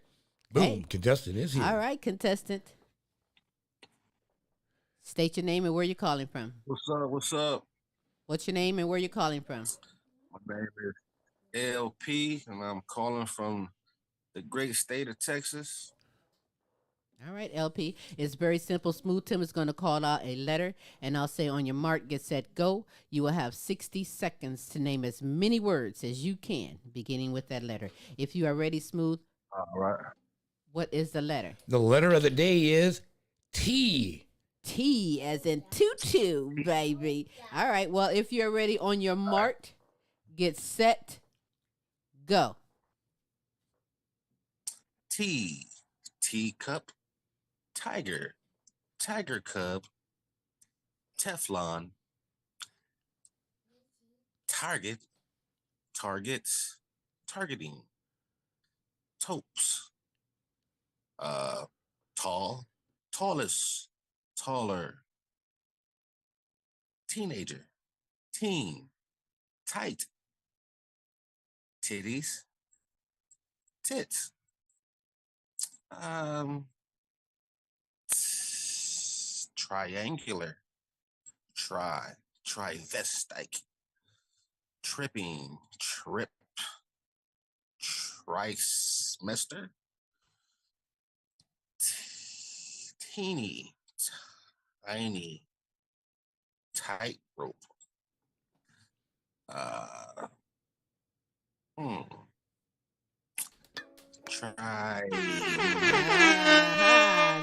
Boom, Hey. contestant is here. All right, contestant. State your name and where you're calling from. What's up? What's up? What's your name and where you're calling from? My name is LP, and I'm calling from the great state of Texas. All right, LP. It's very simple. Smooth Tim is going to call out a letter, and I'll say on your mark, get set, go. You will have 60 seconds to name as many words as you can, beginning with that letter. If you are ready, Smooth. All right. What is the letter? The letter of the day is T. T as in tutu, baby. All right. Well, if you're ready, on your mark, get set, go. T. Teacup. Tiger. Tiger cub. Teflon. Target. Targets. Targeting. Topes. Tall. Tallest. Taller. Teenager. Teen. Tight. Titties. Tits. Triangular. Trivestic. Tripping. Trip. Trimester. Teeny. Tiny. Tightrope. Try.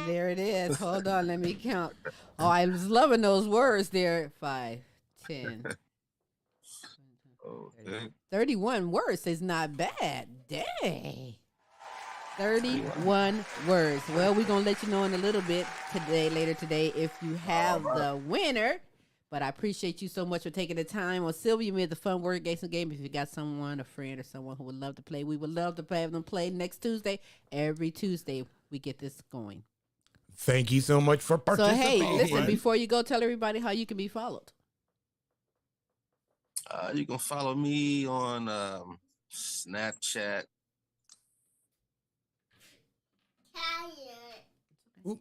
There it is. Hold on, let me count. Oh, I was loving those words there. 5, 10, Okay. 31 words is not bad. Dang. 31 words. Well, we're going to let you know in a little bit later today, if you have the winner. But I appreciate you so much for taking the time. On Silvy, you made the fun word game. If you got someone, a friend, or someone who would love to play, we would love to have them play next Tuesday. Every Tuesday, we get this going. Thank you so much for participating. So, hey, listen, before you go, tell everybody how you can be followed. You can follow me on Snapchat. You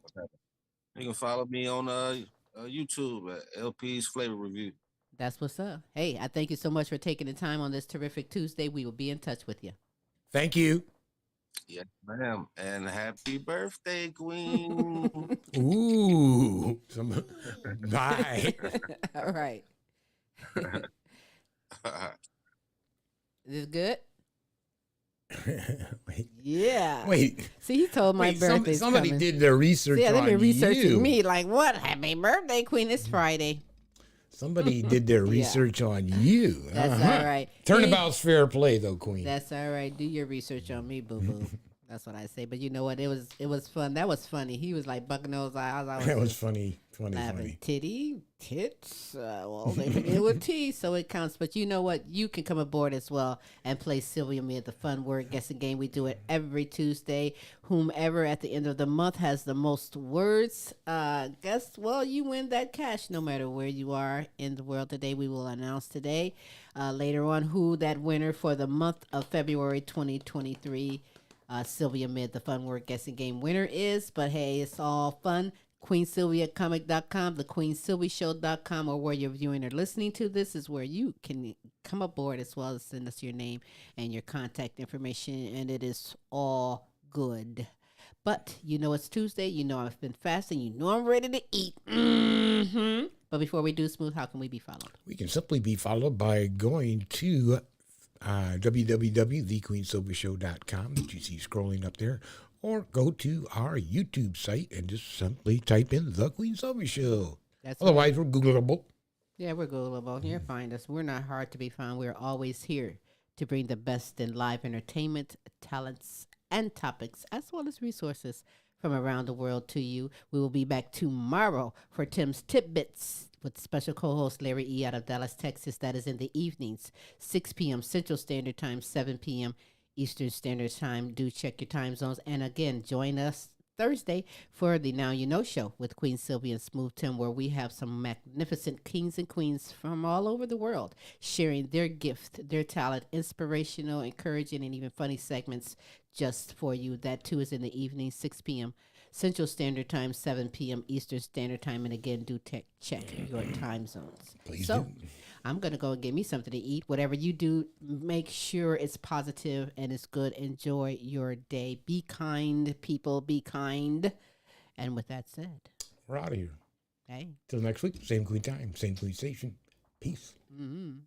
can follow me on YouTube at LP's Flavor Review. That's what's up. Hey, I thank you so much for taking the time on this terrific Tuesday. We will be in touch with you. Thank you. Yes, ma'am. And happy birthday, Queen. Ooh. Bye. All right. Is this good? Wait. Yeah. Wait. See, he told my birthday. Somebody coming. did their research yeah, on they've been researching you. me. Like, what? Happy birthday, Queen. It's Friday. Somebody did their research on you. That's all right. Turnabout's fair play, though, Queen. That's all right. Do your research on me, boo-boo. That's what I say. But you know what? It was fun. That was funny. He was like bucking those eyes. That was funny. Funny. Tits. Well, they begin with T, so it counts. But you know what? You can come aboard as well and play Silvy and me at the fun word guessing game. We do it every Tuesday. Whomever at the end of the month has the most words, you win that cash no matter where you are in the world today. We will announce today, later on, who that winner for the month of February 2023 Silvy Amid, the fun word guessing game winner is. But hey, it's all fun. QueenSilvy@comic.com, theQueenSilvyShow.com, or where you're viewing or listening to this is where you can come aboard as well as send us your name and your contact information, and it is all good. But you know it's Tuesday. You know I've been fasting. You know I'm ready to eat. Mm-hmm. But before we do, Smooth, how can we be followed? We can simply be followed by going to www.thequeensilvershow.com that you see scrolling up there, or go to our YouTube site and just simply type in The Queen Silvy Show. Otherwise, we're Googleable. Yeah, we're Googleable. Here, find us. We're not hard to be found. We're always here to bring the best in live entertainment, talents, and topics, as well as resources from around the world to you. We will be back tomorrow for Tim's Tidbits with special co-host Larry E. out of Dallas, Texas. That is in the evenings, 6 p.m. Central Standard Time, 7 p.m. Eastern Standard Time. Do check your time zones. And again, join us Thursday for the Now You Know Show with Queen Silvy and Smooth Tim, where we have some magnificent kings and queens from all over the world sharing their gift, their talent, inspirational, encouraging, and even funny segments just for you. That too is in the evening, 6 p.m. Central Standard Time, 7 p.m. Eastern Standard Time. And again, do check your time zones. Please so, do. I'm going to go and get me something to eat. Whatever you do, make sure it's positive and it's good. Enjoy your day. Be kind, people. Be kind. And with that said, we're out of here. Hey. Till next week, same Queen time, same Queen station. Peace. Mm-hmm.